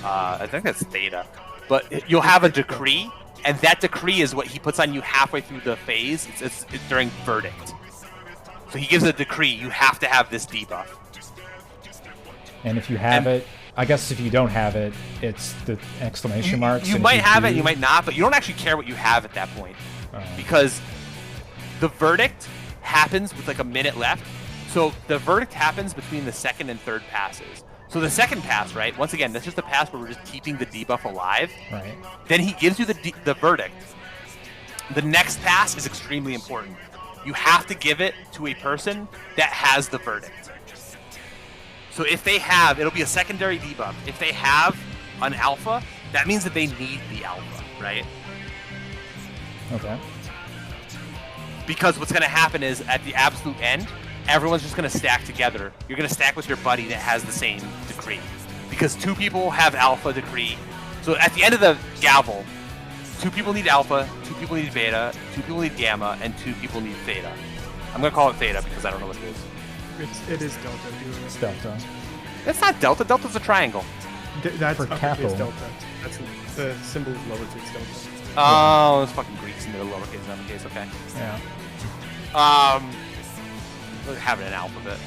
I think that's Theta. But you'll have a decree, and that decree is what he puts on you halfway through the phase. It's during Verdict. So he gives a decree, you have to have this debuff. And if you have it, I guess if you don't have it, it's the exclamation marks. You might have it, you might not, but you don't actually care what you have at that point. Because the Verdict happens with like a minute left. So the Verdict happens between the second and third passes. So the second pass, right? Once again, that's just a pass where we're just keeping the debuff alive. Right. Then he gives you the Verdict. The next pass is extremely important. You have to give it to a person that has the Verdict. So if they have, it'll be a secondary debuff. If they have an Alpha, that means that they need the Alpha, right? Okay. Because what's going to happen is at the absolute end, everyone's just going to stack together. You're going to stack with your buddy that has the same decree. Because 2 people have Alpha decree. So at the end of the gavel, 2 people need Alpha, 2 people need Beta, 2 people need Gamma, and 2 people need Theta. I'm going to call it Theta because I don't know what it is. It is Delta. It's Delta. It's not Delta. Delta's a triangle. That's For uppercase capital. Delta. That's the symbol is lowercase Delta. Oh, those fucking Greeks in the lowercase and uppercase. Okay. Yeah. We'll have it in alphabet.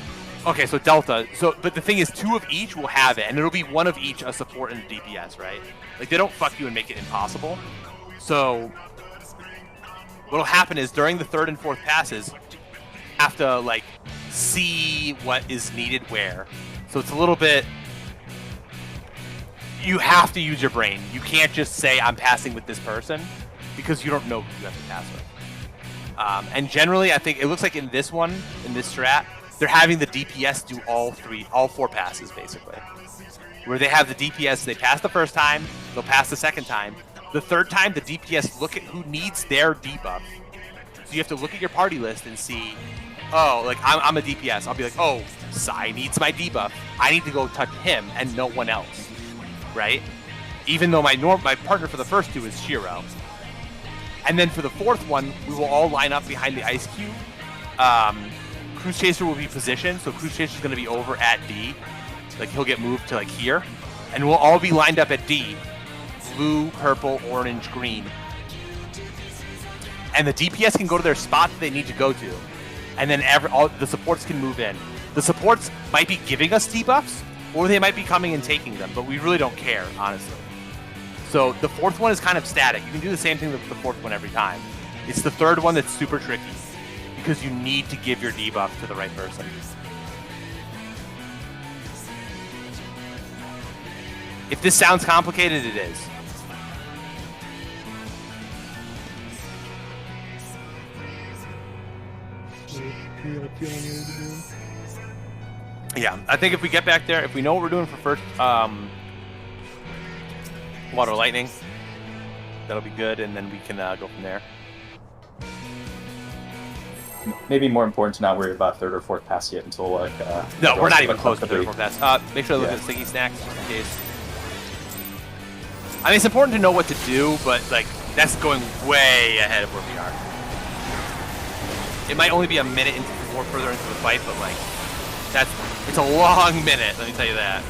Okay, so Delta. So, but the thing is, 2 of each will have it, and it'll be 1 of each a support and a DPS, right? Like they don't fuck you and make it impossible. So, what'll happen is during the 3rd and 4th passes, have to like see what is needed where. So it's a little bit. You have to use your brain. You can't just say I'm passing with this person because you don't know who you have to pass with. And generally, I think it looks like in this one, in this strat, they're having the DPS do all 4 passes basically. Where they have the DPS, they pass the first time, they'll pass the second time. The third time, the DPS look at who needs their debuff. So you have to look at your party list and see, oh, like I'm a DPS. I'll be like, oh, Sai needs my debuff. I need to go touch him and no one else, right? Even though my partner for the first 2 is Shiro. And then for the 4th one, we will all line up behind the ice cube. Cruise Chaser will be positioned, so Cruise Chaser is going to be over at D. Like he'll get moved to like here, and we'll all be lined up at D. Blue, purple, orange, green. And the DPS can go to their spot that they need to go to. And then all the supports can move in. The supports might be giving us debuffs, or they might be coming and taking them, but we really don't care, honestly. So the fourth one is kind of static. You can do the same thing with the fourth one every time. It's the third one that's super tricky because you need to give your debuff to the right person. If this sounds complicated, it is. Yeah, I think if we get back there, if we know what we're doing for first water lightning, that'll be good, and then we can go from there. Maybe more important to not worry about third or fourth pass yet until like. No, we're not even close to third or fourth pass. Make sure to look at sticky snacks just in case. I mean, it's important to know what to do, but like that's going way ahead of where we are. It might only be a minute or further into the fight, but like it's a long minute. Let me tell you that.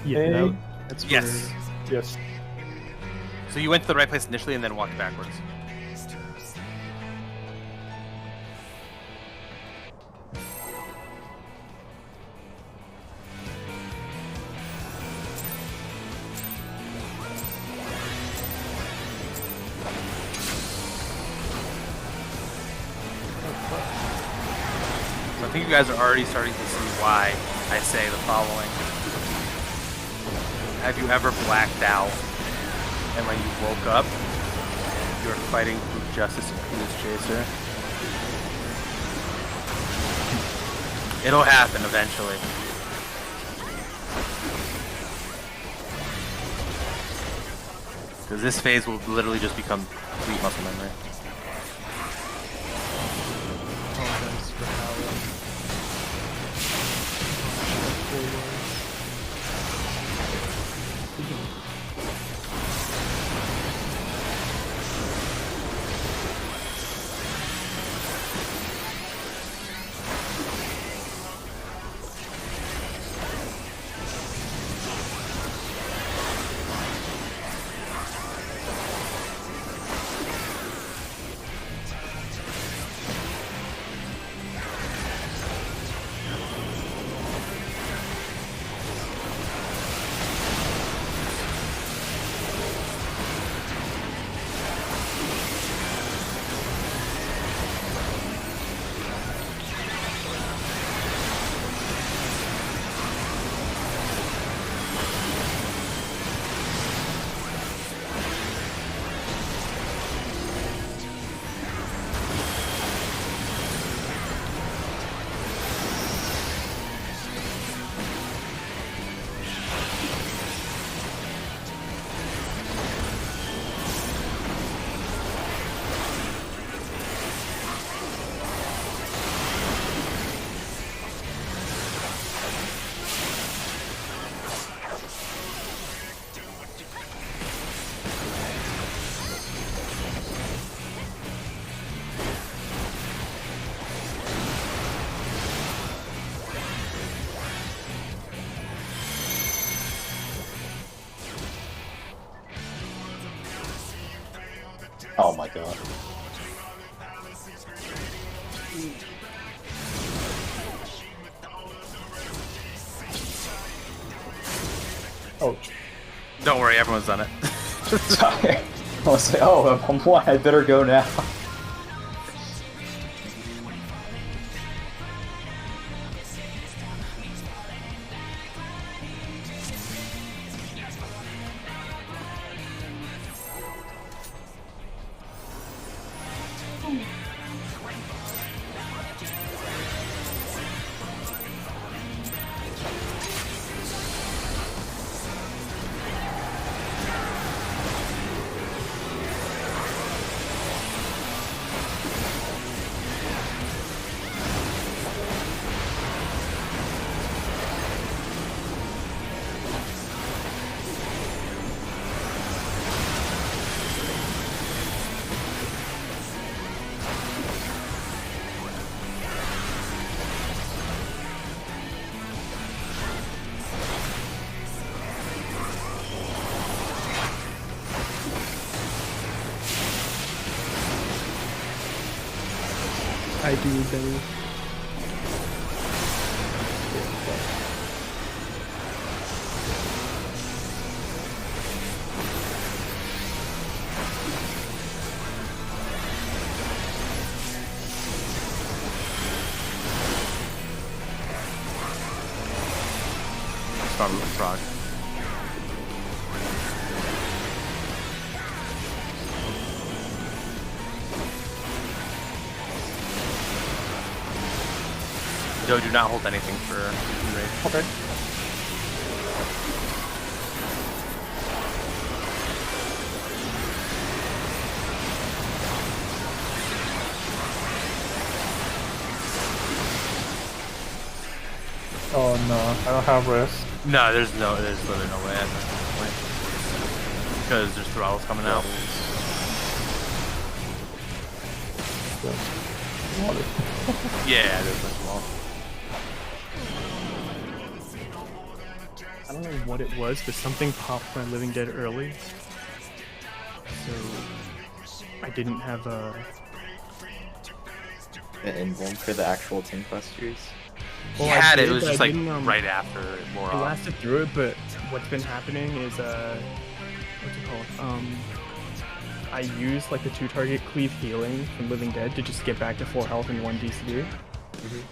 Yeah, that's Yes. Yes. So you went to the right place initially and then walked backwards. So I think you guys are already starting to see why I say the following. Have you ever blacked out and when you woke up, you were fighting through Justice and Cruise Chaser? It'll happen eventually. Because this phase will literally just become complete muscle memory. Apologize for how. god. Oh, Don't worry, everyone's done it. Sorry. I was like, oh, I'm one. I better go now. I do, Billy. Start with Prog. Joe, do not hold anything for raid. okay. Oh no, I don't have rest. No, there's literally no way at this point. Because there's throttles coming out. Water. Yeah, there's like wall. I don't know what it was, but something popped my Living Dead early. So I didn't have a... An emblem for the actual 10 clusters. Well, He I had it, did, it was but just I like didn't, right after it wore I off. lasted through it, but what's been happening is, what's it called? I used like the 2-target cleave healing from Living Dead to just get back to 4 health and 1 DCD.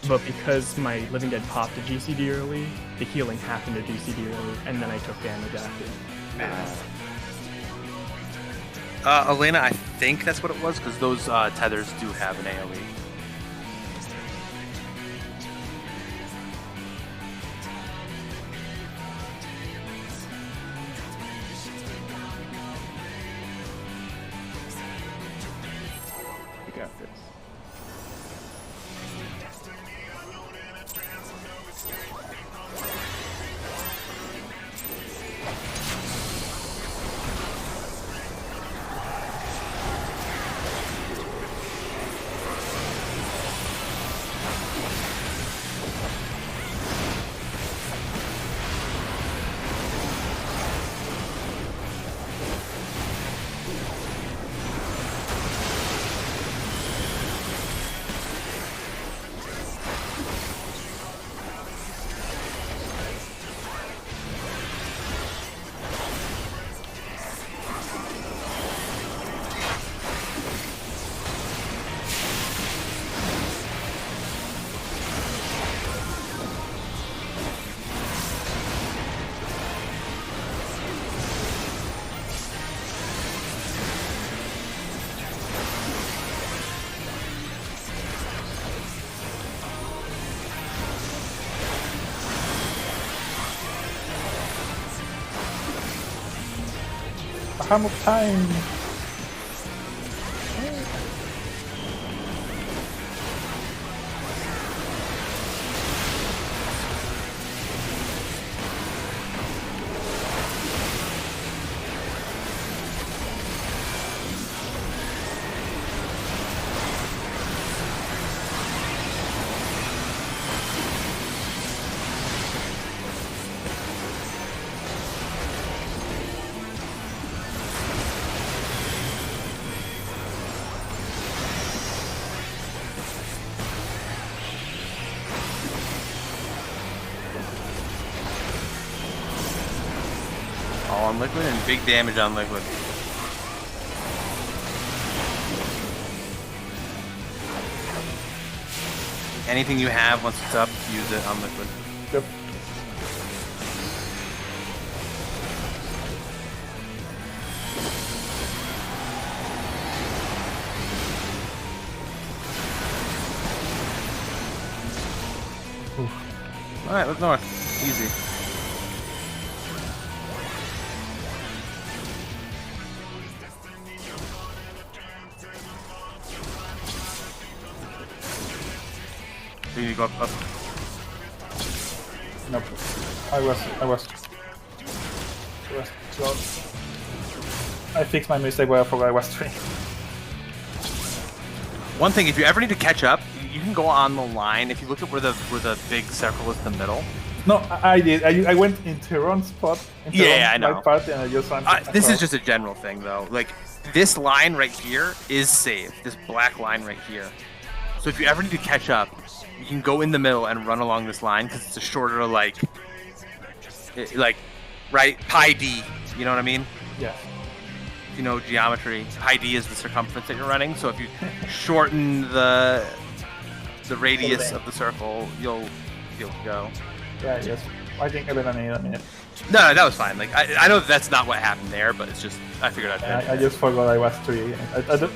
But because my Living Dead popped a GCD early, the healing happened to DCD early, and then I took damage after. Elena, I think that's what it was, because those tethers do have an AoE. You got this. How much time? on liquid and big damage on liquid. Anything you have once it's up, use it on liquid. Yep. Alright, look north. Easy. You need to go up. Nope. I was too out. I fixed my mistake where I forgot I was 3. One thing, if you ever need to catch up, you can go on the line. If you look at where the big circle is in the middle. No, I did. I went into the wrong spot. Yeah, I know. Right part, and I just went This is across. just a general thing, though. Like, this line right here is safe. This black line right here. So if you ever need to catch up, you can go in the middle and run along this line because it's a shorter, like, right, pi d. You know what I mean? Yeah. If you know geometry, pi d is the circumference that you're running. So if you shorten the radius of the circle, you'll go. Yeah, yes. I think I better need a minute. No, that was fine. Like I know that's not what happened there, but it's just I figured I'd. I just forgot I was 3.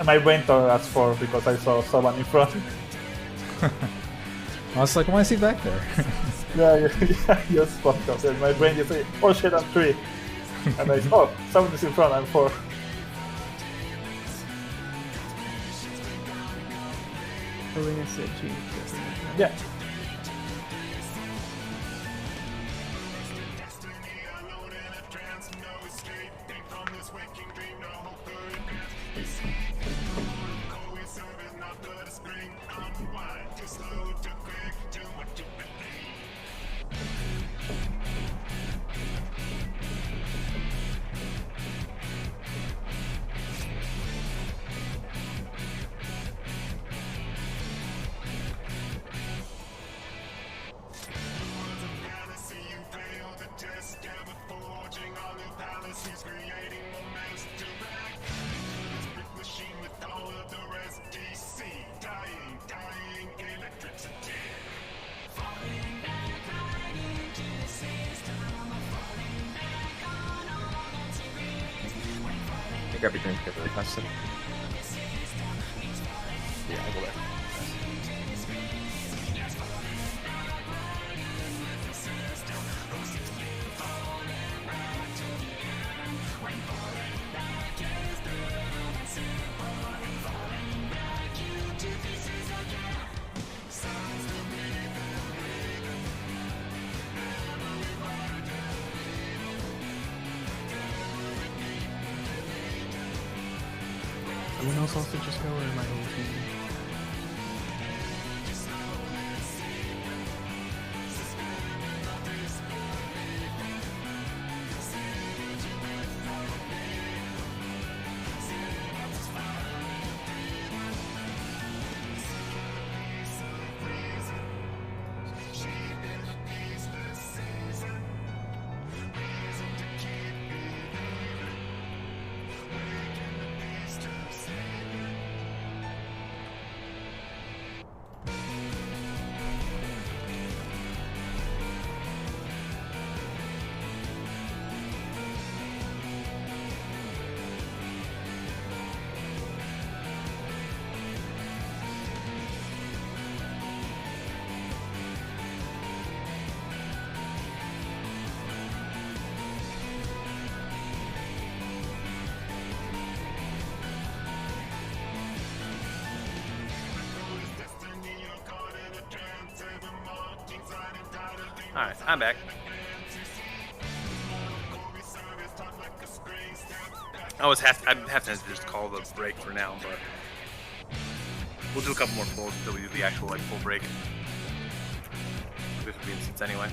My brain thought I was 4 because I saw someone in front. I was like, why is he back there? Yeah, just fucked up. And my brain just said, oh shit, I'm 3. And I said, oh, someone is in front, I'm 4. Elena said she. Yeah. Grab a drink if requested. Yeah, I'll go there. Someone else also just go, or am I overthinking? Alright, I'm back. I have to just call the break for now, but we'll do a couple more pulls until we do the actual full break. 50 instance anyway.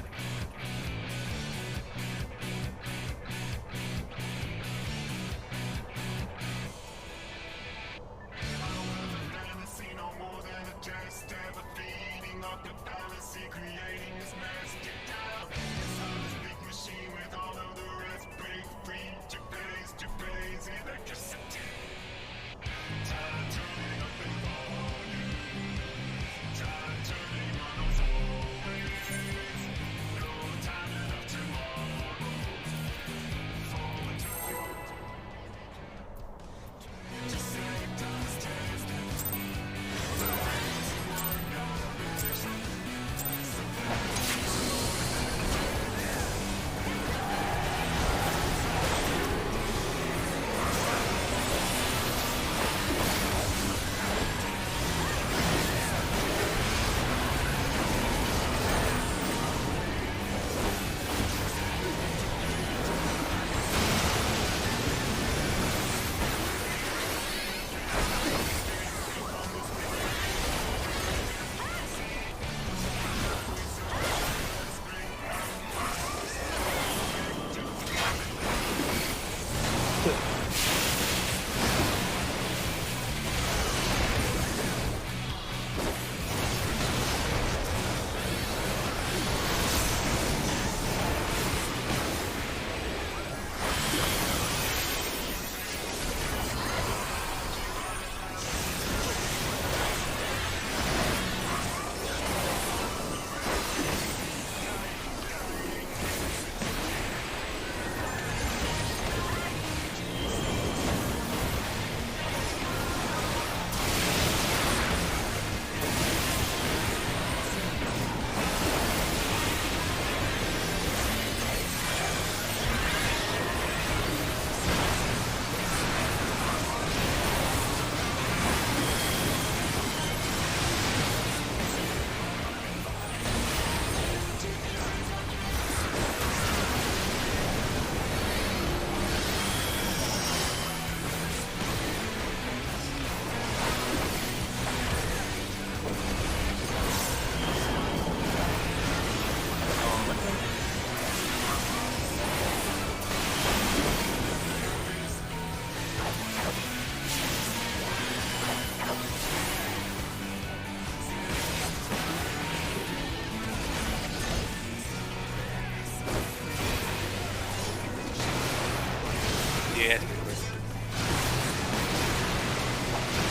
Yeah.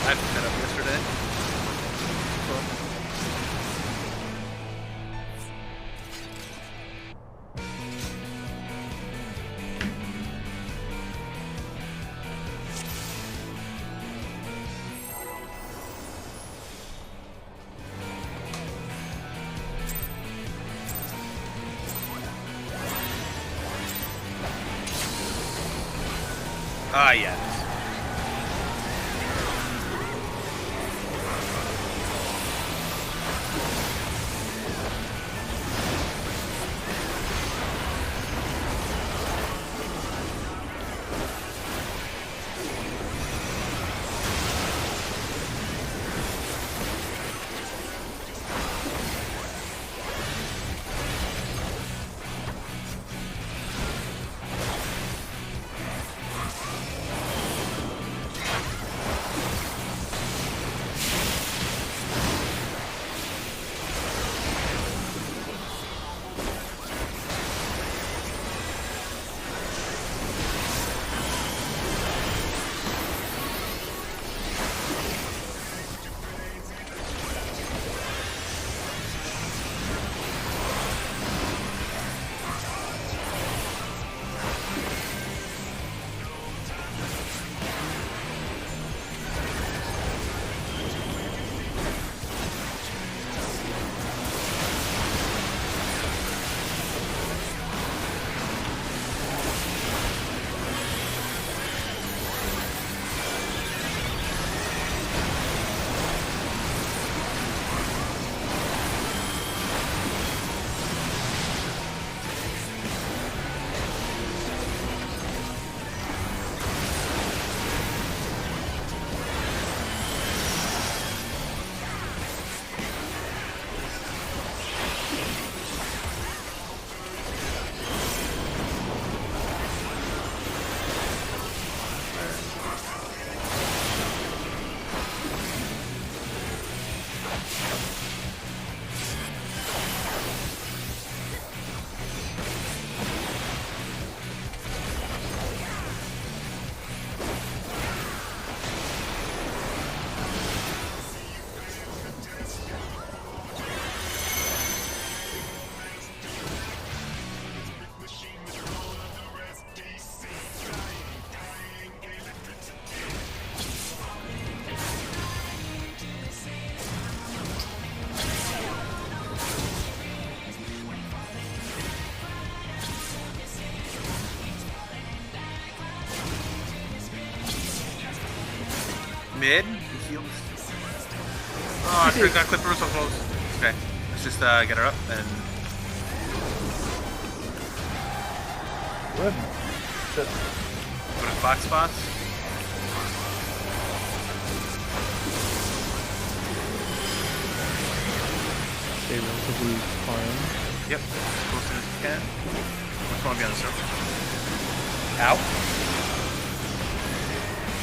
I set up yesterday. Ah, yes. mid. Heals. Oh, I should have got Clipper so close. Okay, let's just get her up and. Good. Shit. Go to clock spots. Stay relatively fine. Yep, as close as you can. Just want to be on the surface. Out.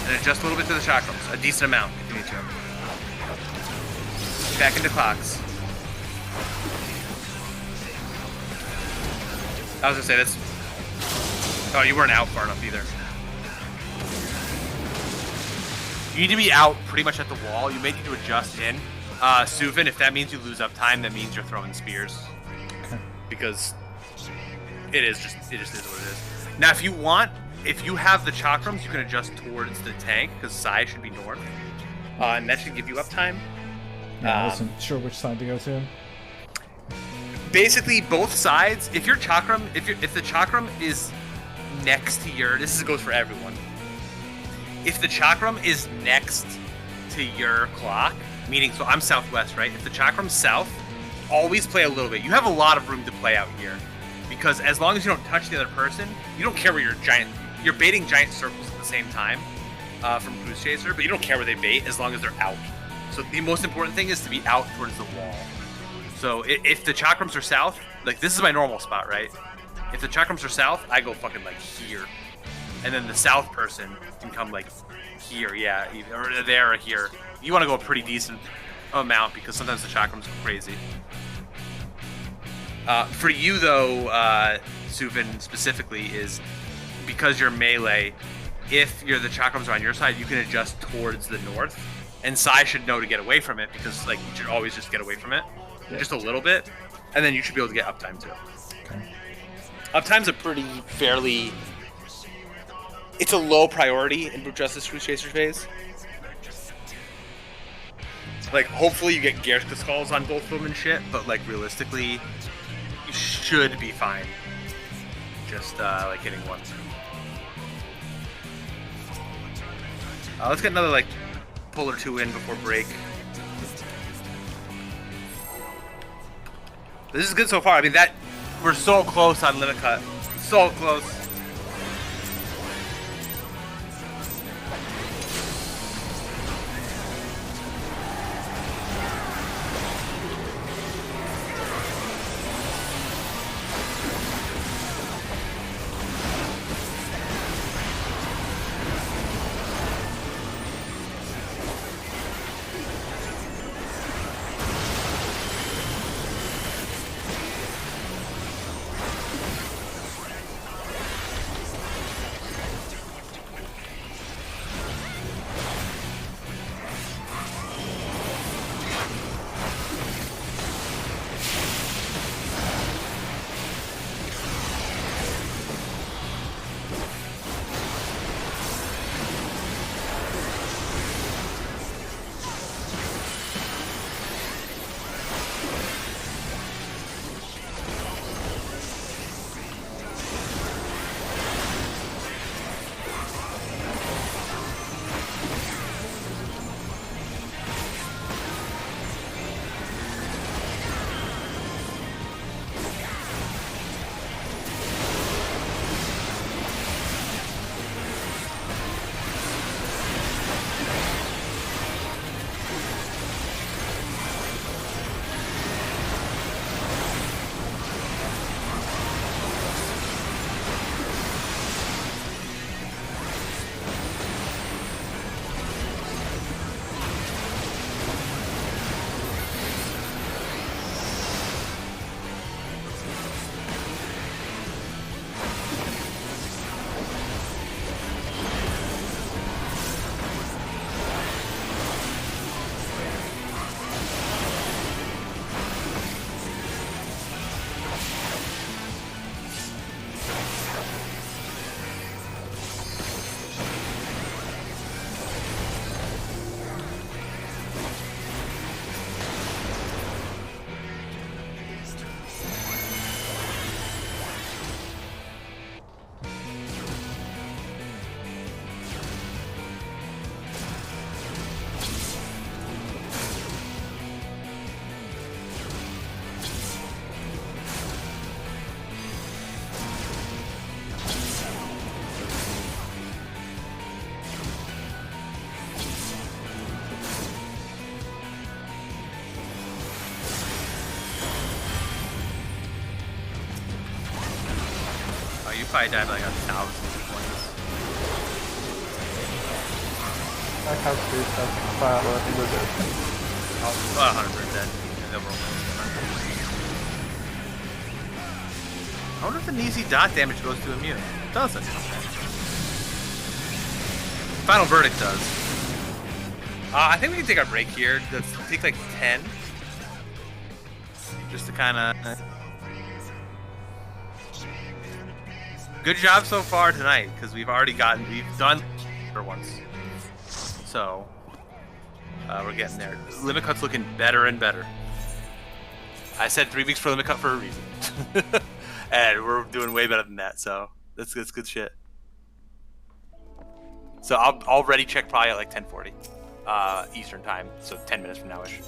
And adjust a little bit to the chakrams. A decent amount if you need to. Back into clocks. I was gonna say that's. Oh, you weren't out far enough either. You need to be out pretty much at the wall. You may need to adjust in. Suvin, if that means you lose up time, that means you're throwing spears. Okay. Because it just is what it is. Now, if you have the chakrams, you can adjust towards the tank because Sai should be north, and that should give you uptime. Yeah, I wasn't sure which side to go to. Basically, both sides. If your chakram, if the chakram is next to your, this goes for everyone. If the chakram is next to your clock, meaning, so I'm southwest, right? If the chakram's south, always play a little bit. You have a lot of room to play out here. Because as long as you don't touch the other person, you don't care where you're baiting giant circles at the same time from Cruise Chaser, but you don't care where they bait as long as they're out. So the most important thing is to be out towards the wall. So if the chakrams are south, like this is my normal spot, right? If the chakrams are south, I go fucking like here. And then the south person can come like here, yeah, or there or here. You want to go a pretty decent amount because sometimes the chakrams go crazy. For you though, Suvin specifically, is because you're melee, if the chakrams are on your side, you can adjust towards the north. And Sai should know to get away from it because like you should always just get away from it. Just a little bit. And then you should be able to get uptime too. Okay. Uptime's a fairly... It's a low priority in Brute Justice Cruise Chaser phase. Like, hopefully you get Gershka Skulls on both of them and shit, but like realistically, you should be fine. Just like hitting one. Let's get another like pull or two in before break. This is good so far. I mean, we're so close on limit cut. So close. probably died by like 1,000 points. I have 3 fire in the dead. Well, 100% dead. And they'll roll I wonder if the easy dot damage goes to immune. It doesn't. Final verdict does. I think we can take our break here. Let's take like 10. Just to kind of... Good job so far tonight, because we've done for once. So, we're getting there. Limit Cut's looking better and better. I said 3 weeks for Limit Cut for a reason. And we're doing way better than that, so that's good shit. So I'll ready check probably at like 10:40 Eastern time, so 10 minutes from now-ish.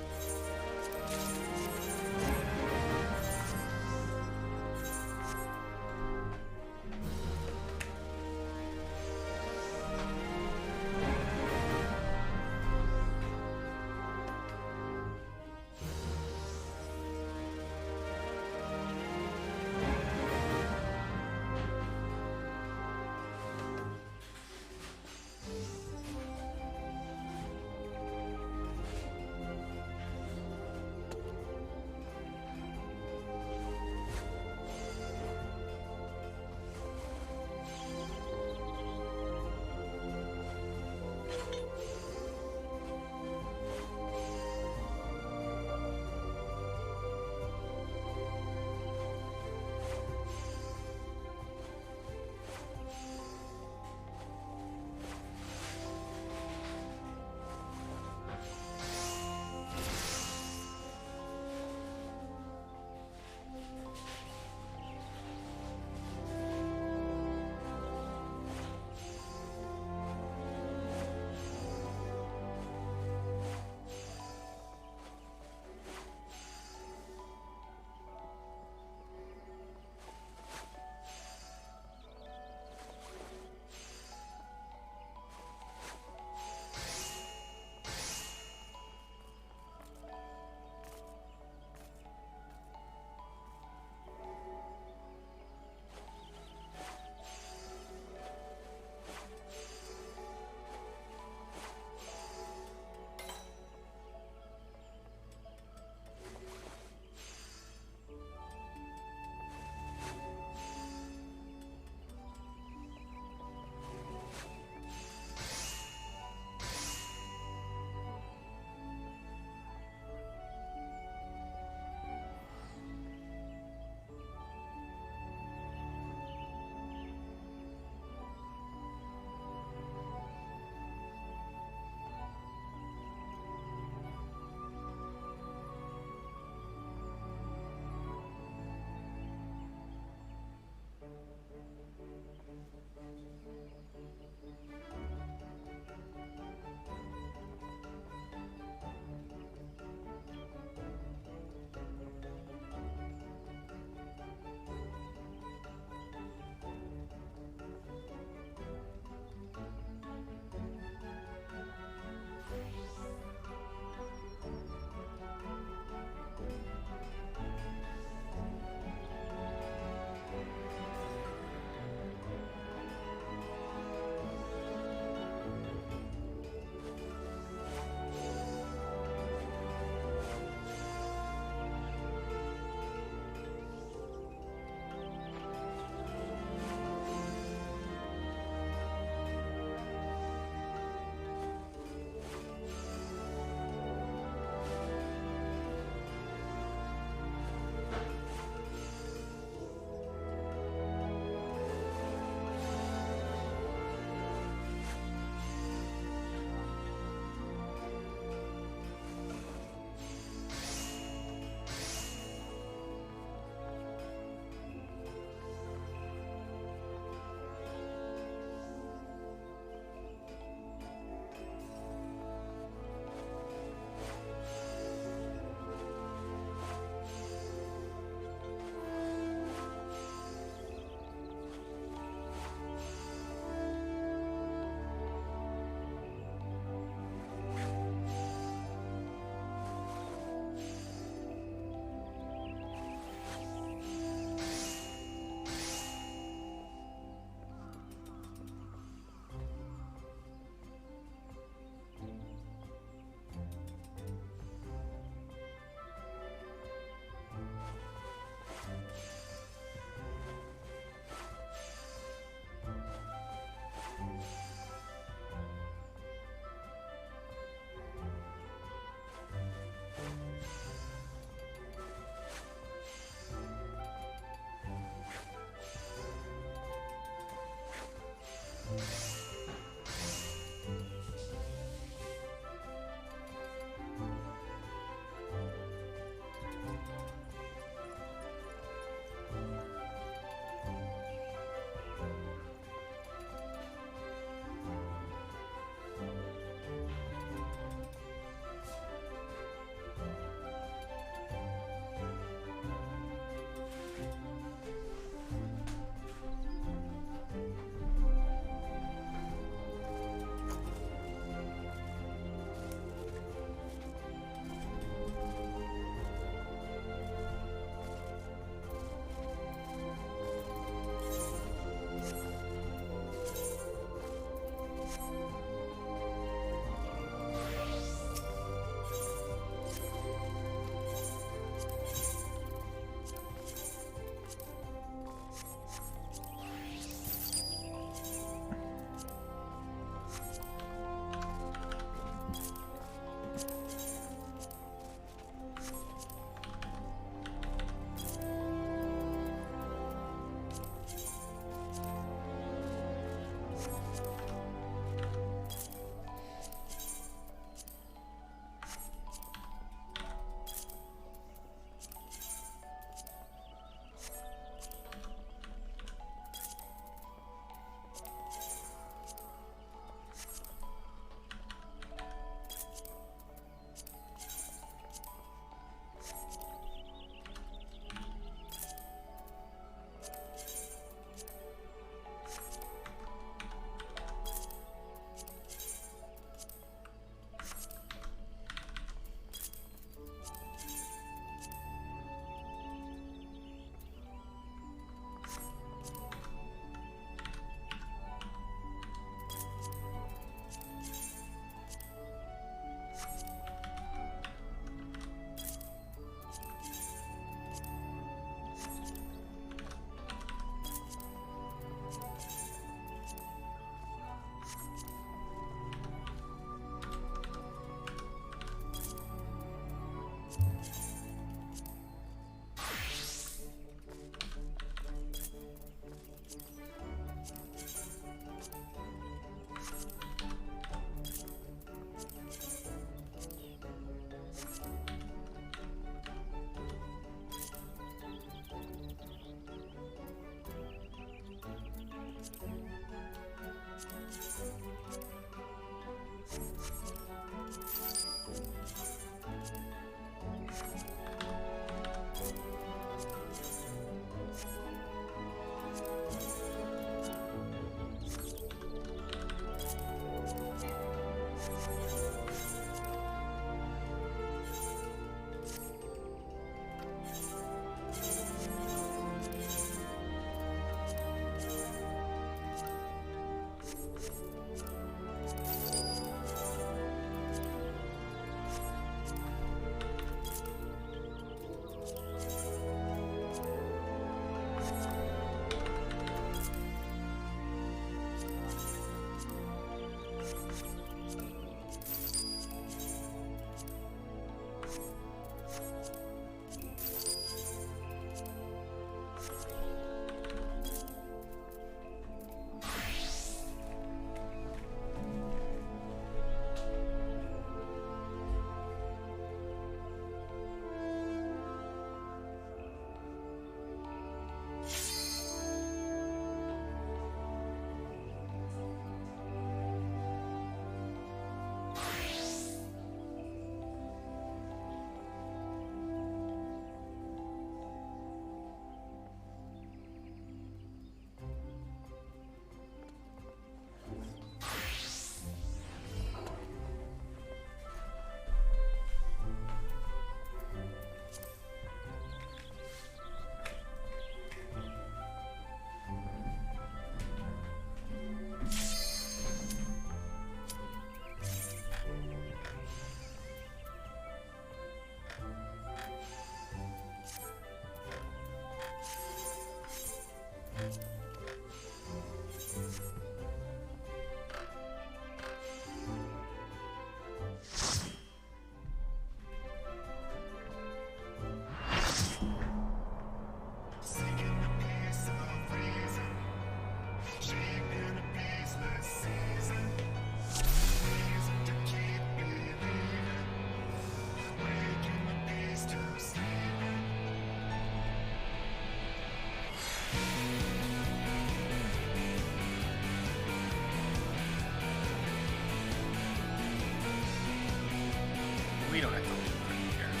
We don't have to leave. Who cares?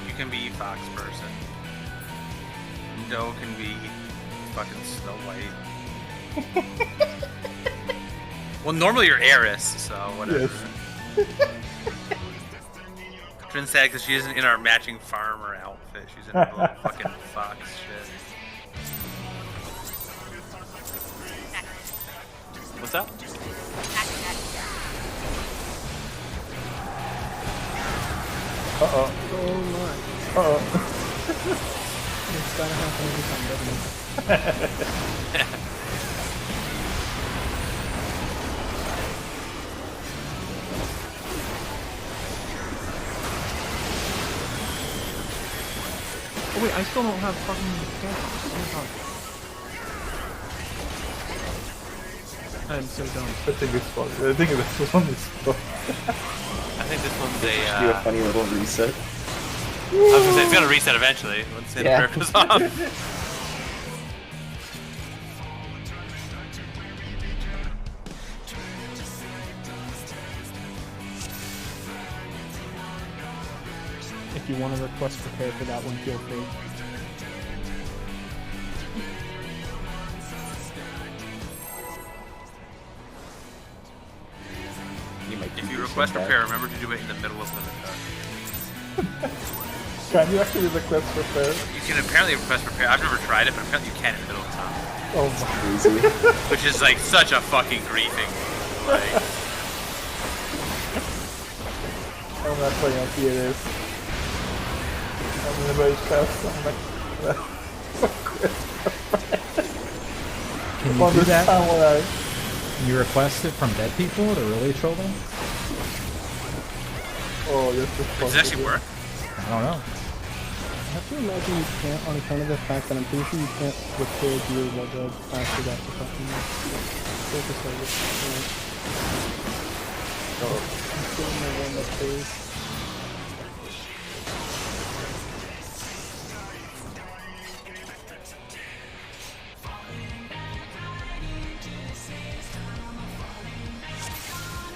You can be Fox person. Doe can be fucking Snow White. Well, normally you're Eris, so whatever. Yes. Trin's sad because she isn't in our matching farmer outfit. She's in a little fucking fox shit. What's up? Uh-oh. Oh my. Uh-oh. It's gotta happen every time, doesn't it? Oh wait, I still don't have fucking gas. Oh my god. I'm so dumb. I think it's fun. I think this one is fun. I think this one's Do a a. funny little reset. I was gonna say it's gonna reset eventually once the Yeah. prayer goes off. If you want to request prepare for that one, feel free. You might If you do request some repair, remember to do it in the middle of limit code. Can you actually request repair? You can apparently request repair. I've never tried it, but apparently you can in the middle of time. Oh my. Crazy. Which is like such a fucking griefing. Like, I'm not playing on PAs. I'm in a very fast. I'm like, Can you on do this that? time when I. Can you request it from dead people to really troll them? Oh, this is does fun. it actually work? I don't know. I have to imagine you can't on account of the fact that I'm pretty sure you can't repair your logo after that to fucking focus service. I'm still in my warm-up phase.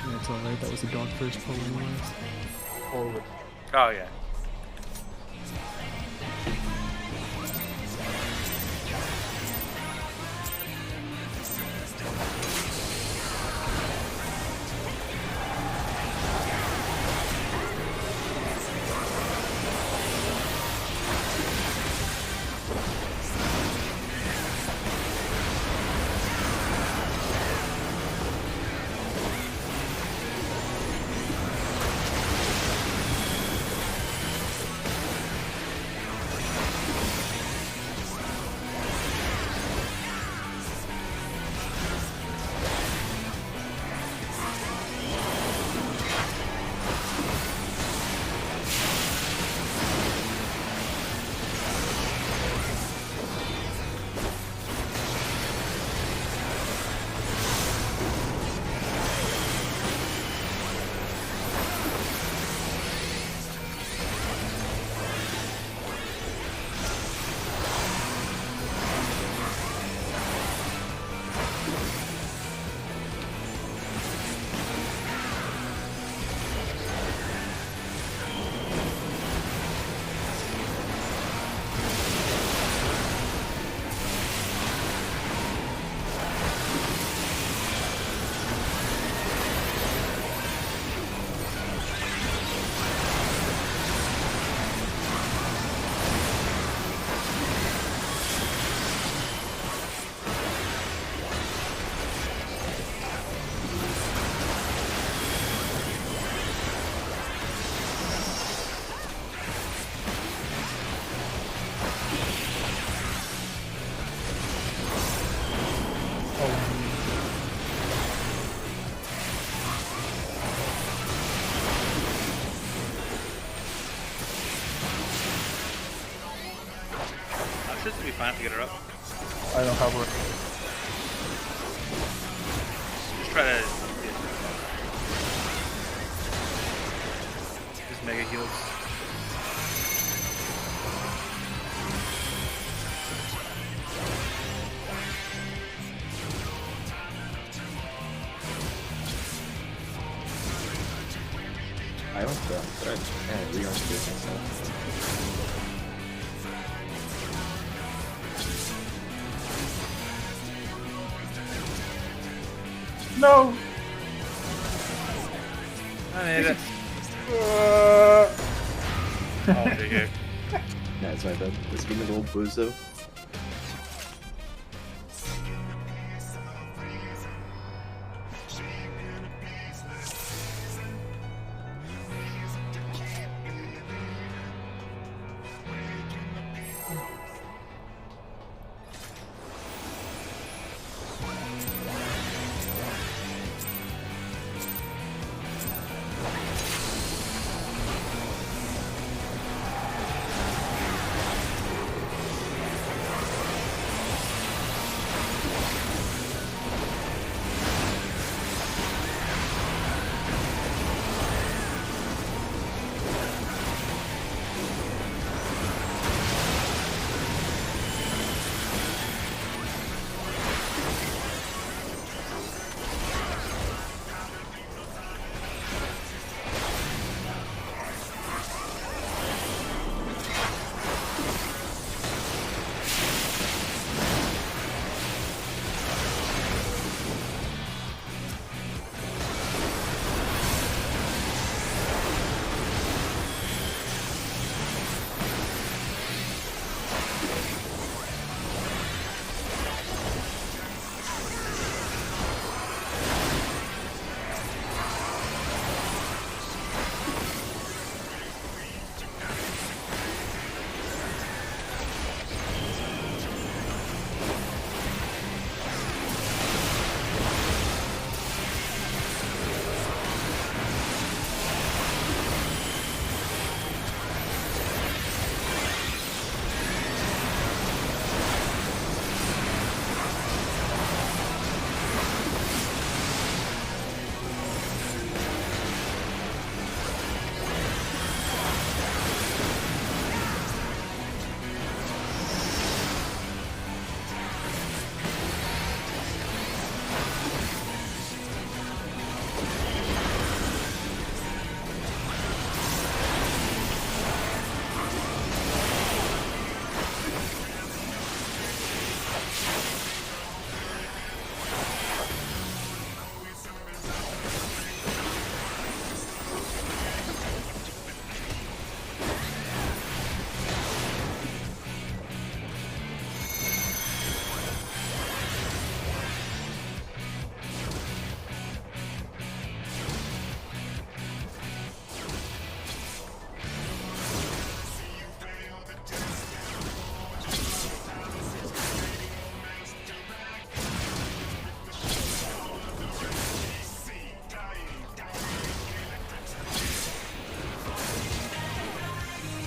Yeah, it's alright, that was a dog first pull anyways. Oh, Oh yeah. pushes, it'll be fine to get her up. I don't have her. Just try to just mega heals. I don't know. We are still myself. No! I made it. Oh, dear. That's my bad. Let's give me a little bozo.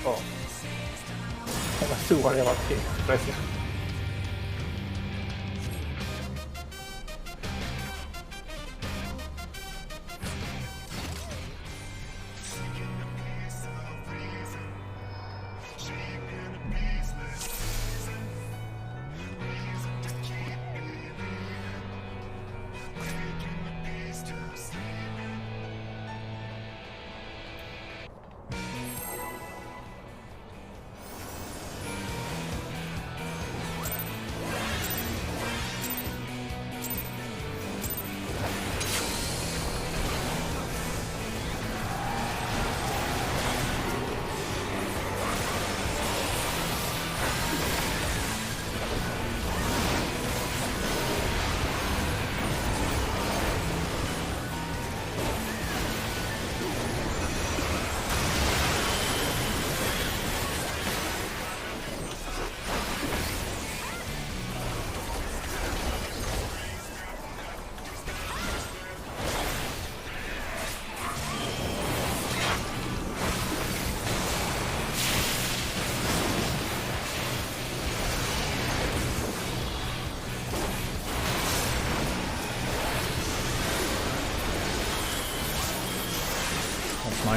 Oh. I was too worried about him. Pressing.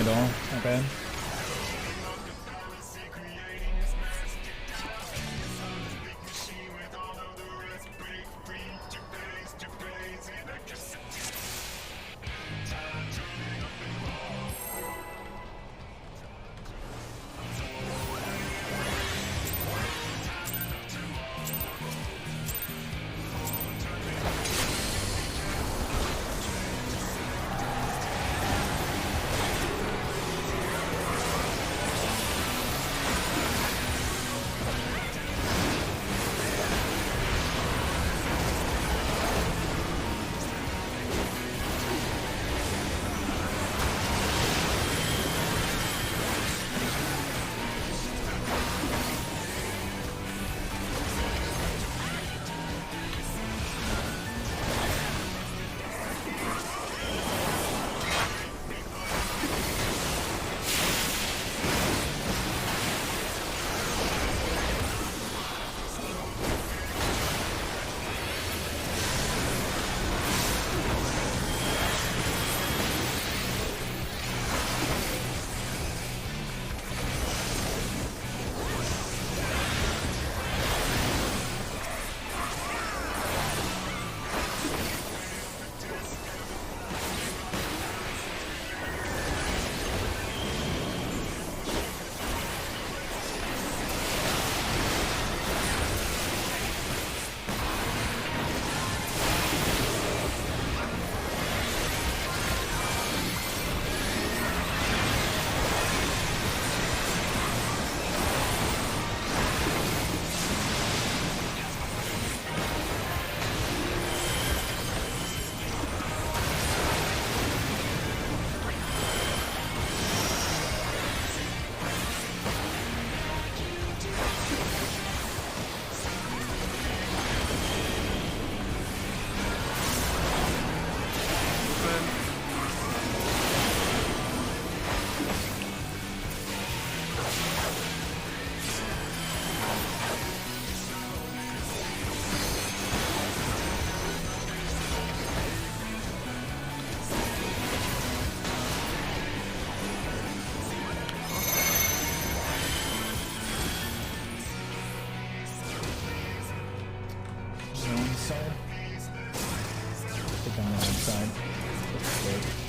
idol. Not bad.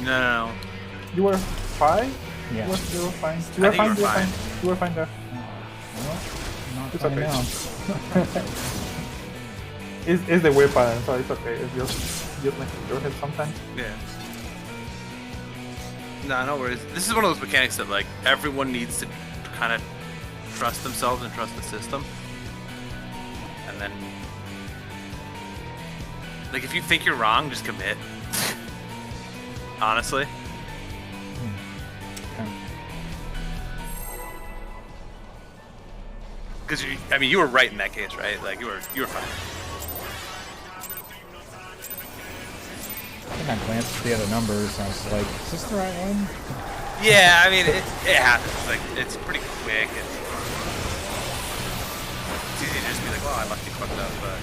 No. You were fine? Yeah. You were fine. I think you were fine. You were fine there. Well, not It's fine okay. now. It's the weird pattern, so it's okay. It's just like your head sometimes. Yeah. No, no worries. This is one of those mechanics that like everyone needs to kind of trust themselves and trust the system. And then, like, if you think you're wrong, just commit. Honestly. Okay. Because I mean, you were right in that case, right? Like you were fine. I think I glanced at the other numbers and I was like, is this the right one? Yeah, I mean, it happens. Like, it's pretty quick. It's easy to just be like, oh, I must be fucked up, but.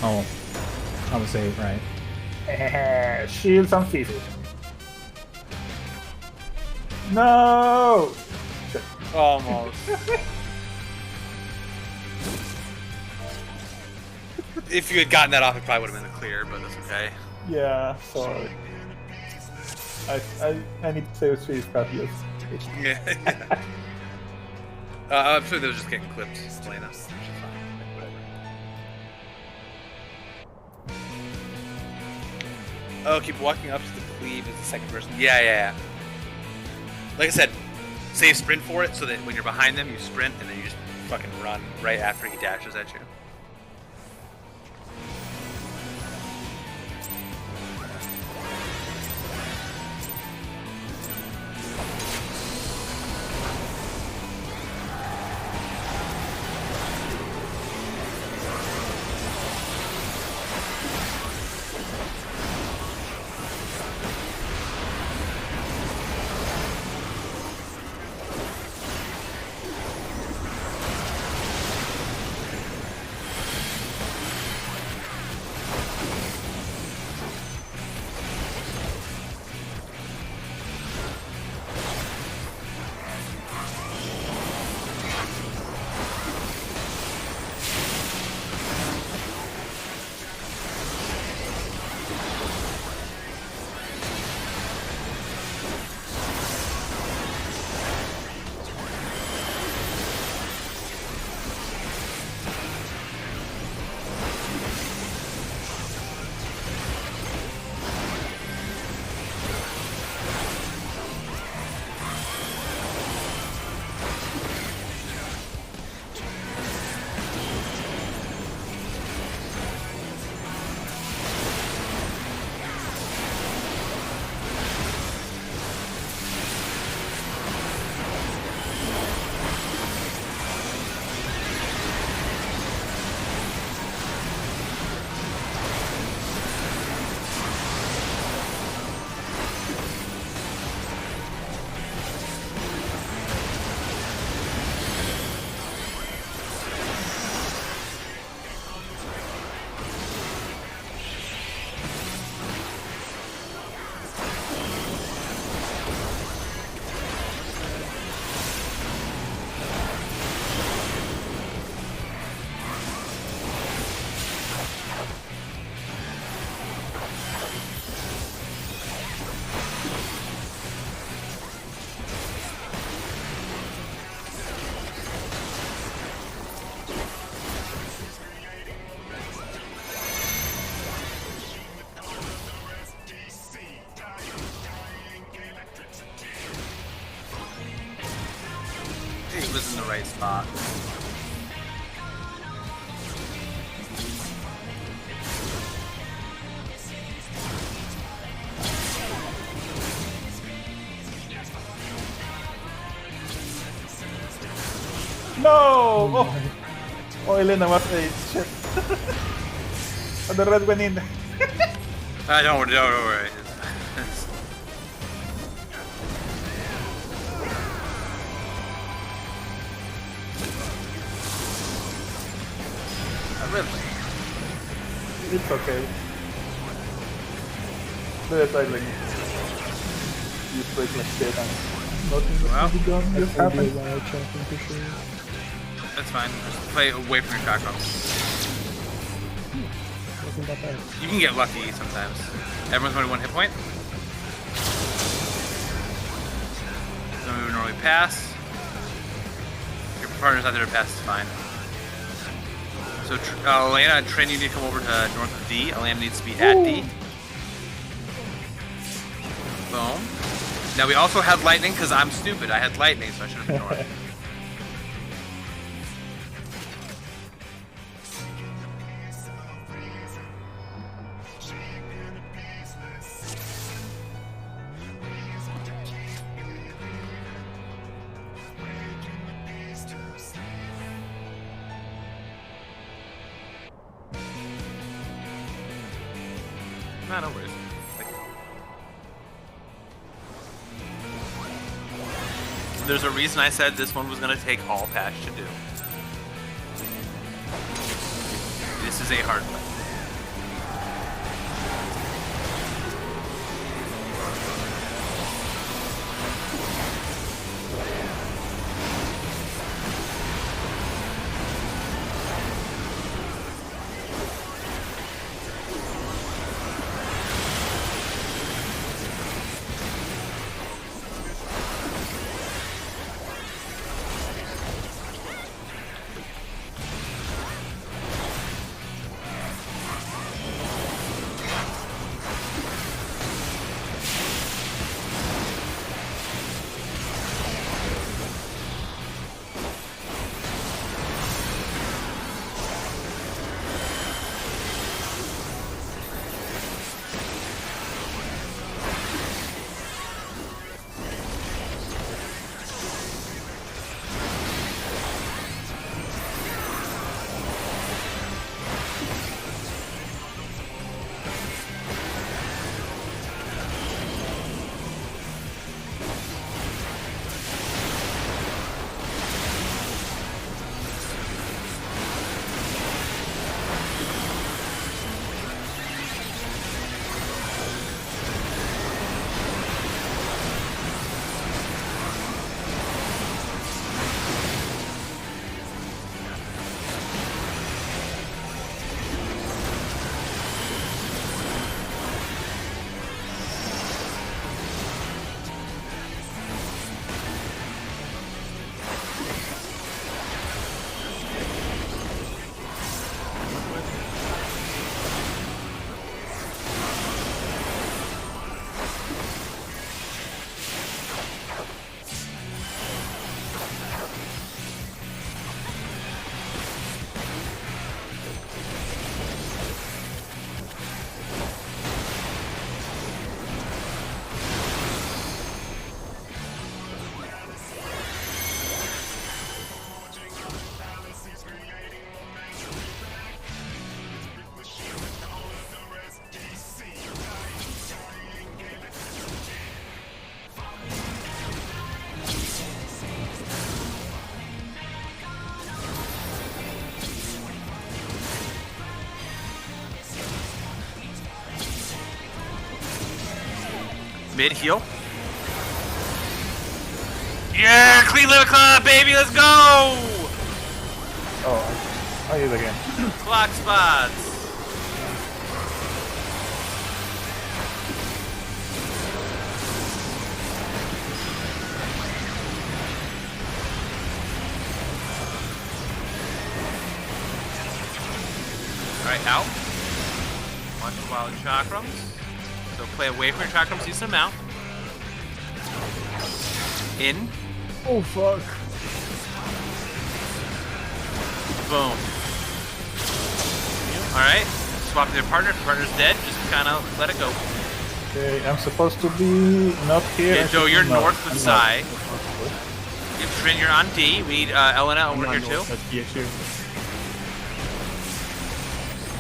Oh, I was 8, right? Shields on Fifi. No! Almost. If you had gotten that off, it probably would have been a clear, but that's okay. Yeah, sorry. I need to save Sweet Scott, yes. Yeah. I'm sure they were just getting clipped, Selena. Which is fine. Whatever. Oh, keep walking up to the cleave as the second person. Yeah. Like I said, save sprint for it so that when you're behind them, you sprint and then you just fucking run right after he dashes at you. He was in the right spot. No! Oh, Elena was 8. Shit. Oh, the red went in. Don't worry. Really? It's okay. There's like you break like shit and nothing Well, can be done. Just happens. That's fine. Just play away from your chakra. Wasn't that bad. You can get lucky sometimes. Everyone's only 1 hit point. No move normally pass. Your partner's not there to pass, it's fine. So Elena and Trin, you need to come over to north of D. Elena needs to be at D. Boom. Now we also had lightning because I'm stupid. I had lightning, so I should have ignored it. No worries. There's a reason I said this one was going to take all patch to do. This is a hard one. mid, heal. Yeah, clean limit club, baby, let's go! Oh, I did again. Clock spots. Alright, out. Watch the wild chakrams. So play away from your chakrams, decent amount. In. Oh fuck. Boom. Alright. Swap to your partner. If your partner's dead, just kind of let it go. Okay, I'm supposed to be not here. Yeah, Joe, you're No, north with I'm Psy. not. You Trin, you're on D. We need Elena over here too. That's the issue.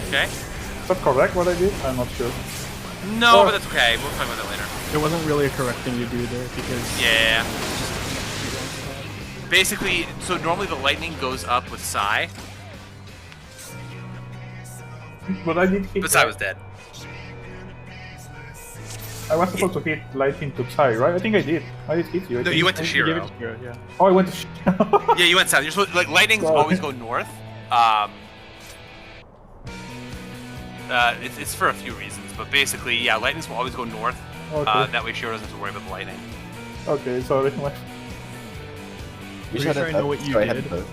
Okay. Is that correct what I did? I'm not sure. No, but that's okay. We'll talk about that later. It wasn't really a correct thing to do there because Yeah. Basically, so normally the lightning goes up with Psy, But I did hit. but Psy was dead. I was supposed to hit lightning to Psy, right? I think I did. I did hit you. I No, think. you went to you gave it Shiro. to Shiro, yeah. Oh, I went to Shiro. Yeah, you went south. You're supposed, like, lightnings Sorry. always go north. It's for a few reasons, but basically, yeah, lightnings will always go north. Okay. That way Shiro doesn't have to worry about the lightning. Okay, sorry. Pretty sure I know what you go ahead did. and vote.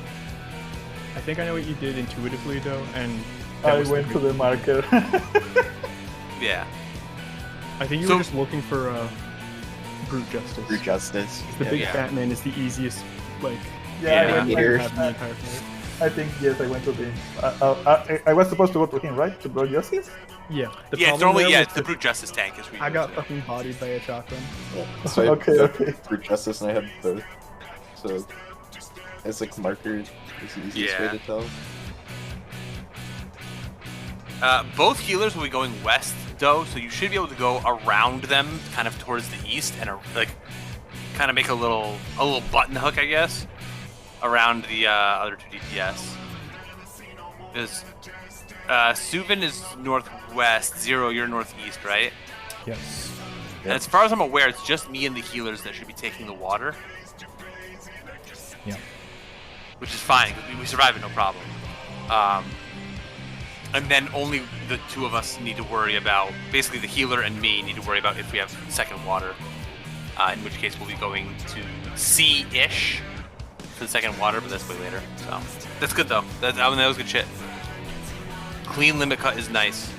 I think I know what you did intuitively though, and I was went to the the marker. Yeah. I think you So- were just looking for brute justice. Brute justice. The big Yeah. fat man is the easiest, like, Yeah, Yeah. I went. Meter. have in the entire fight. I think yes, I went to him. I was supposed to go to him, right? To Brute Justice. Yeah. The Yeah, it's problem normally, there yeah, was it's the that Brute Justice tank. Is I got fucking bodied by a chakram. So I Okay, had okay. Brute Justice and I had both. So it's like marker is the easiest way Yeah. to tell. Both healers will be going west, though, so you should be able to go around them, kind of towards the east, and like, kind of make a little button hook, I guess, around the other two DPS. Because Suvin is northwest, Zero, you're northeast, right? Yes. And as far as I'm aware, it's just me and the healers that should be taking the water, Yeah. which is fine. 'Cause we survive it, no problem. And then only the two of us need to worry about, basically the healer and me need to worry about if we have second water. In which case we'll be going to C-ish for the second water, but that's way later. So that's good though. That was good shit. Clean limit cut is nice.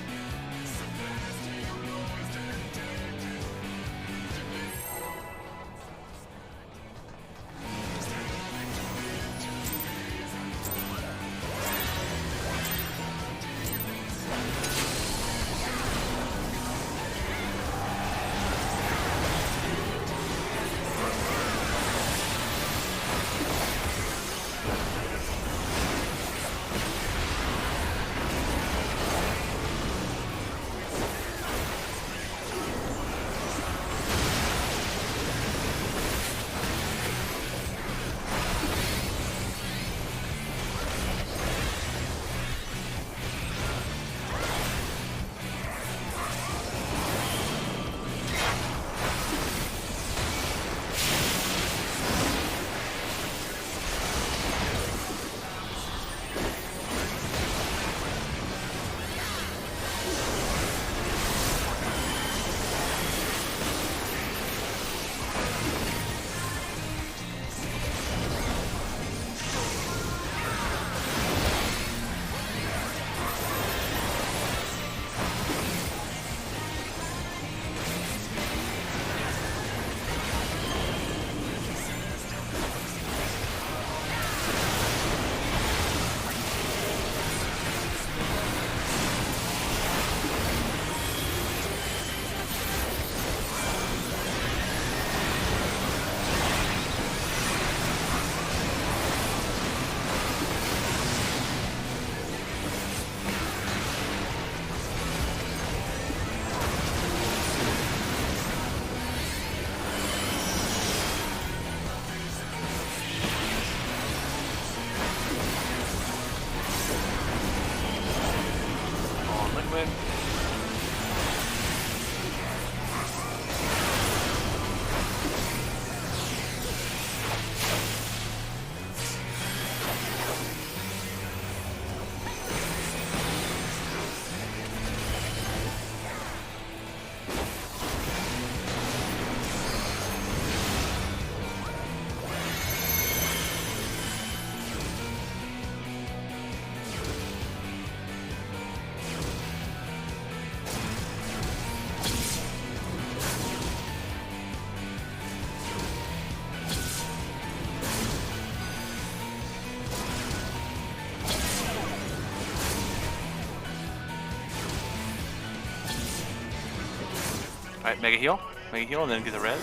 Alright, mega heal, and then get the res.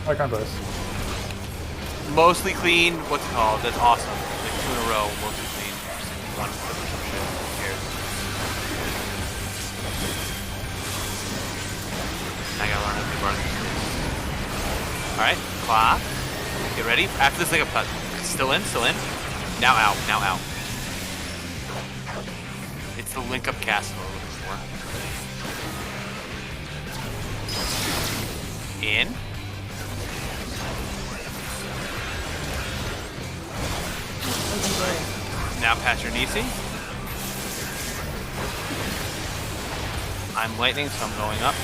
I can't rest. Mostly clean, what's it called? That's awesome. Like 2 in a row, mostly clean. Just one flip or some shit. Who cares? I gotta learn how to be more space. Alright, claw. Get ready. After this, like a putt. Still in. Now out. It's the link up cast we're looking for. In. Now pass your Nisi. I'm lightning, so I'm going up.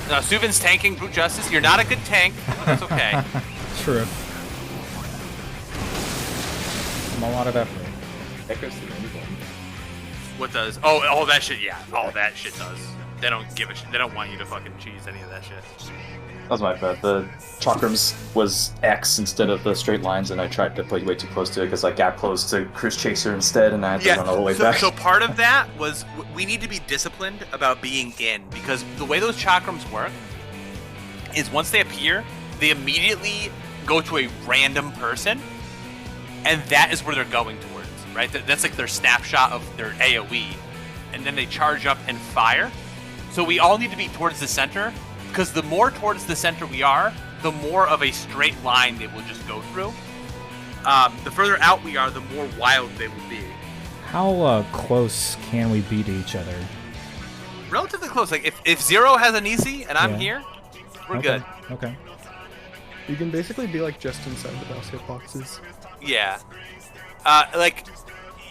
No, Suvin's tanking Brute Justice. You're not a good tank. That's okay. True. I'm a lot of effort. Echo's the main one. What does? Oh, all that shit. Yeah, all that shit does. They don't give a shit. They don't want you to fucking cheese any of that shit. That was my bad. The chakrams was X instead of the straight lines, and I tried to play way too close to it because I got close to Cruise Chaser instead, and I had to run all the way back. So part of that was we need to be disciplined about being in, because the way those chakrams work is once they appear, they immediately go to a random person, and that is where they're going towards, right? That's like their snapshot of their AoE, and then they charge up and fire. So we all need to be towards the center, because the more towards the center we are, the more of a straight line they will just go through. The further out we are, the more wild they will be. How close can we be to each other? Relatively close. Like if Zero has an easy and I'm here, we're good. Okay. You can basically be like just inside the boss hitboxes. Yeah. Like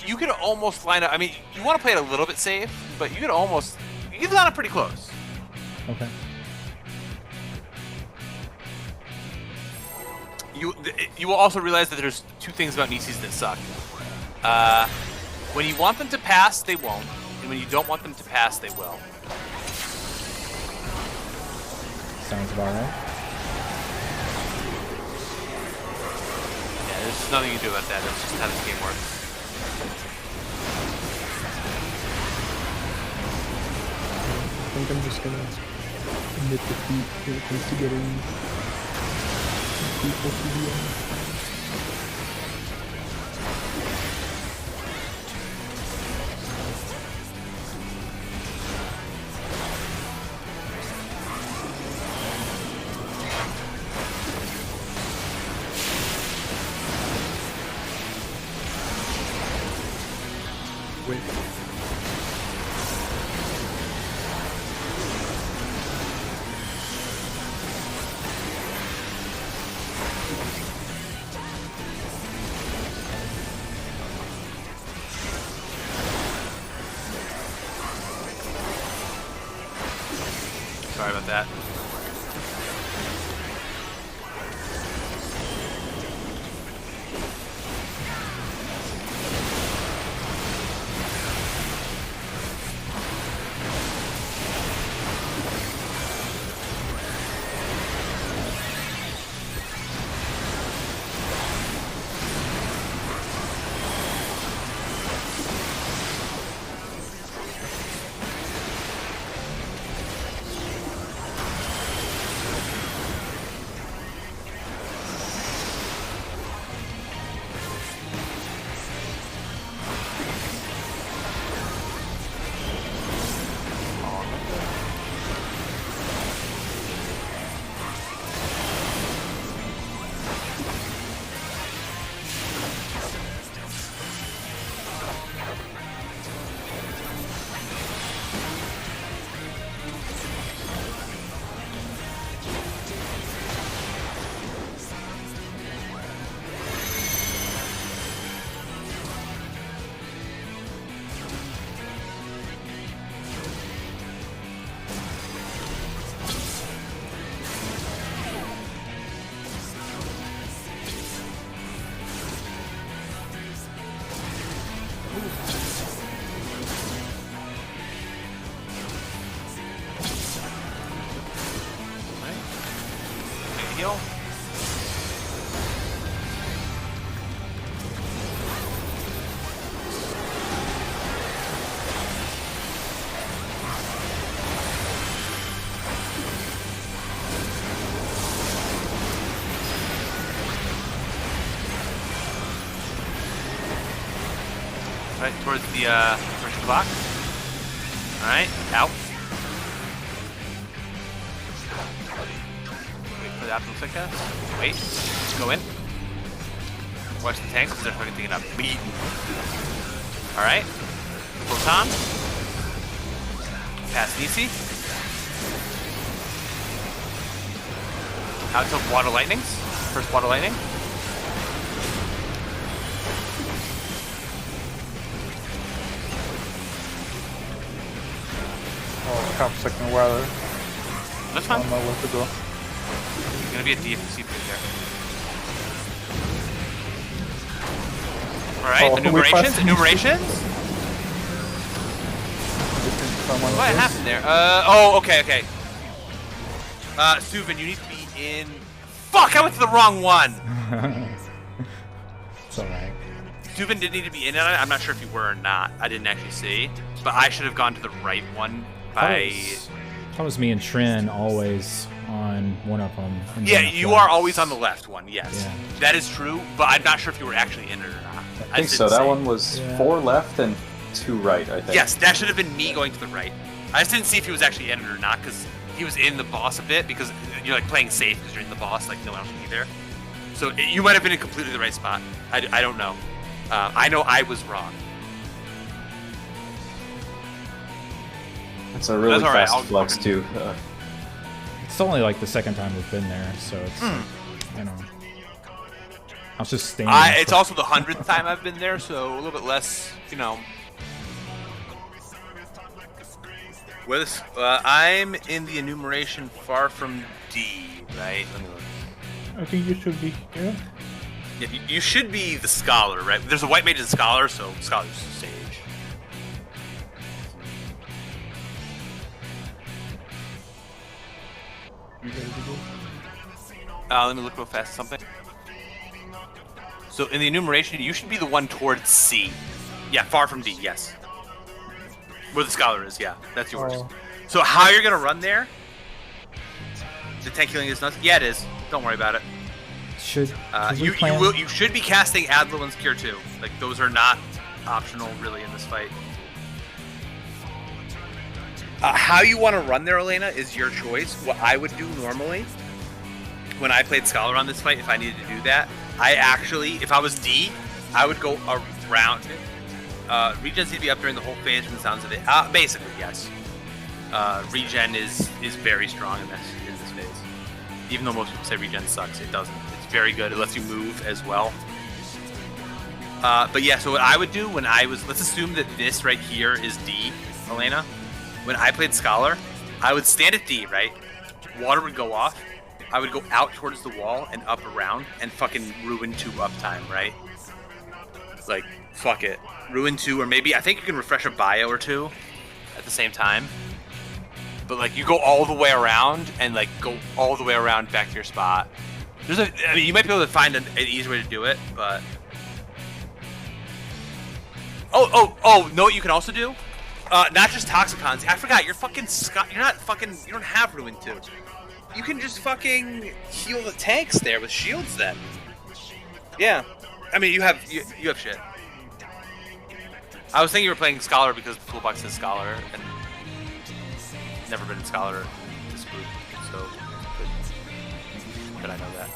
you could almost line up. I mean, you want to play it a little bit safe, but you could line up pretty close. Okay. You will also realize that there's 2 things about Nisis that suck. When you want them to pass, they won't, and when you don't want them to pass, they will. Sounds about right. Yeah, there's nothing you can do about that. That's just how this game works. I think I'm just gonna admit defeat when it comes to getting people to the end. Wait. Sorry about that. Right, towards the block. Alright, out. Wait for the optimal sick cast. Wait. Go in. Watch the tanks because they're fucking taking a beating. Alright. Photon. Pass Nisi. Out to Water Lightnings. First Water Lightning. Oh, half second water. That's I fine. don't know where to go. It's gonna be a DFC pick there. Alright, Oh, enumerations, we enumerations? Someone What else. happened there? Oh, okay, okay. Suvin, you need to be in... Fuck, I went to the wrong one! It's alright. Suvin didn't need to be in on it. I'm not sure if you were or not. I didn't actually see. But I should have gone to the right one by... That was me and Trin always on one of them. and Yeah, then you flags. are always on the left one, yes. Yeah. That is true, but I'm not sure if you were actually in it or not. I think so. That one was 4 left and 2 right, I think. Yes, that should have been me going to the right. I just didn't see if he was actually in it or not, because he was in the boss a bit, because you're like playing safe because you're in the boss, like no one else should be there. So you might have been in completely the right spot. I don't know. I know I was wrong. It's a really That's all right, fast I'll flux, fucking- too. It's only like the second time we've been there, so it's, you know. I was just standing. It's also the 100th time I've been there, so a little bit less, you know. I'm in the enumeration far from D, right? Let me look. I think you should be here. Yeah, you should be the scholar, right? There's a white mage and scholar, so scholar's sage. Let me look real fast at something. So in the enumeration, you should be the one towards C. Yeah, far from D, yes. Where the scholar is, yeah. That's yours. Oh. So how you're gonna run there? The tank healing is nuts? Yeah, it is. Don't worry about it. Should You should be casting Adler and Cure too. Like those are not optional really in this fight. How you want to run there, Elena, is your choice. What I would do normally when I played Scholar on this fight, if I needed to do that, I actually, if I was D, I would go around it. Regens need to be up during the whole phase from the sounds of it. Basically, yes. Regen is very strong in this phase. Even though most people say regen sucks, it doesn't. It's very good. It lets you move as well. But yeah, so what I would do when I was, let's assume that this right here is D, Elena. When I played Scholar, I would stand at D, right? Water would go off. I would go out towards the wall and up around and fucking ruin 2 uptime, right? Like, fuck it. Ruin 2, or maybe, I think you can refresh a bio or 2 at the same time. But like, you go all the way around and like go all the way around back to your spot. I mean, you might be able to find an easy way to do it, but... Oh, know what you can also do? Not just Toxicons. I forgot, you're you don't have Ruin 2. You can just fucking heal the tanks there with shields then. Yeah. I mean, you have shit. I was thinking you were playing Scholar because the toolbox says Scholar, and never been Scholar this group, so but I know that.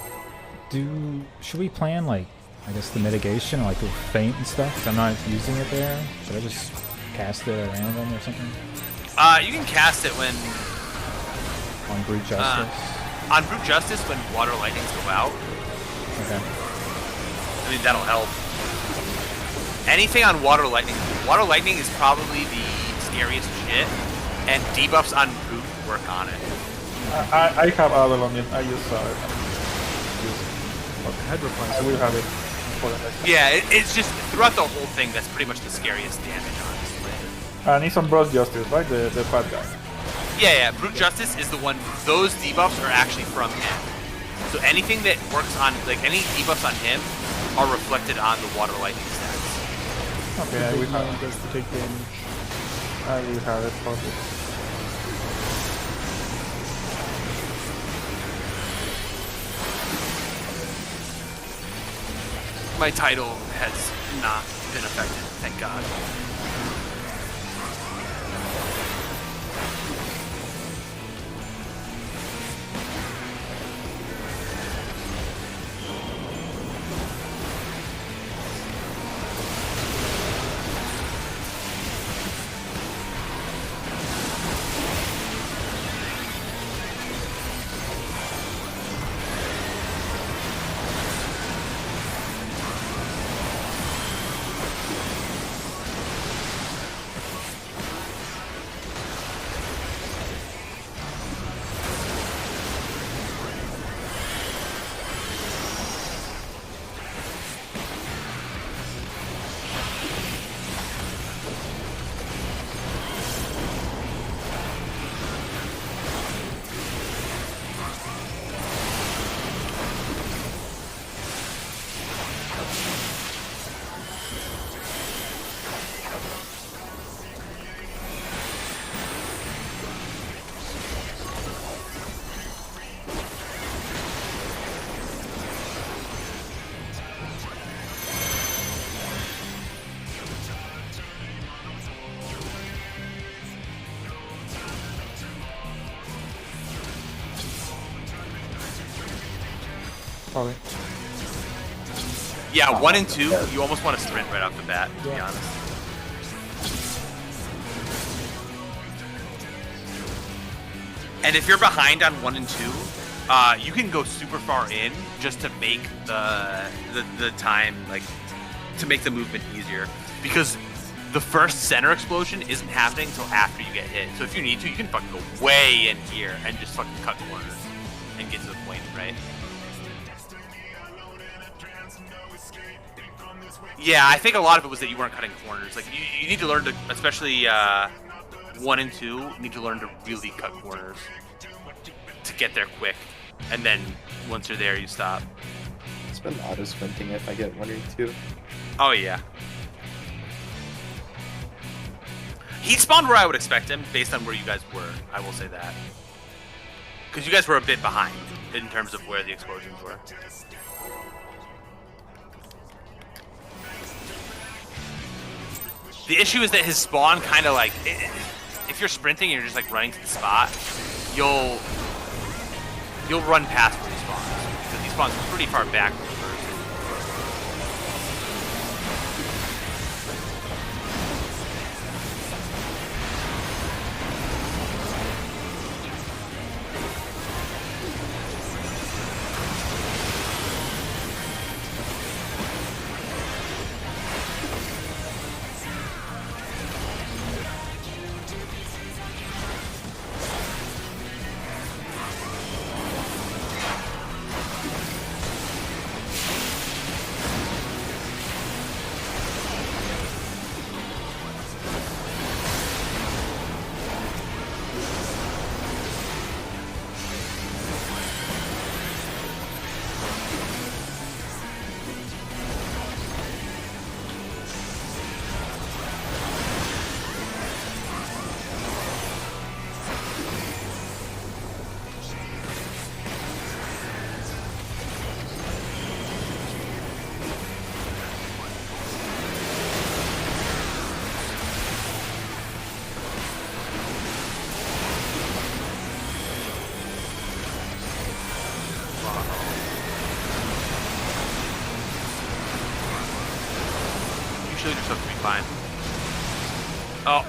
Should we plan, like, I guess the mitigation, like with feint and stuff? 'Cause I'm not using it there. Should I just cast it at random or something? You can cast it when... On Brute Justice? On Brute Justice, when Water Lightnings go out. Okay. I mean, that'll help. Anything on Water Lightning is probably the scariest shit, and debuffs on Brute work on it. I have other on it. I just saw it. Head reply. I will have it for the next. Yeah, it's just, throughout the whole thing, that's pretty much the scariest damage, honestly. And he's on Broad Justice, right? The fat guy. Yeah, Brute Justice is the one, those debuffs are actually from him. So anything that works on, like, any debuffs on him are reflected on the Water Lightning stats. Okay, I will have it. Does to take damage. I will have it for this. My title has not been affected, thank God. Probably. Yeah, 1 and 2, you almost want to sprint right off the bat, to be honest. And if you're behind on 1 and 2, you can go super far in just to make the time, like, to make the movement easier. Because the first center explosion isn't happening until after you get hit. So if you need to, you can fucking go way in here and just fucking cut corners and get to the point, right? Yeah, I think a lot of it was that you weren't cutting corners. Like, you need to learn to, especially 1 and 2, you need to learn to really cut corners to get there quick. And then once you're there, you stop. It's been auto sprinting if I get 1 or 2. Oh, yeah. He spawned where I would expect him, based on where you guys were. I will say that. Because you guys were a bit behind in terms of where the explosions were. The issue is that his spawn kind of like, if you're sprinting and you're just like running to the spot, you'll run past where he spawns, because he spawns pretty far back from the first. Usually you're supposed to be fine. Oh.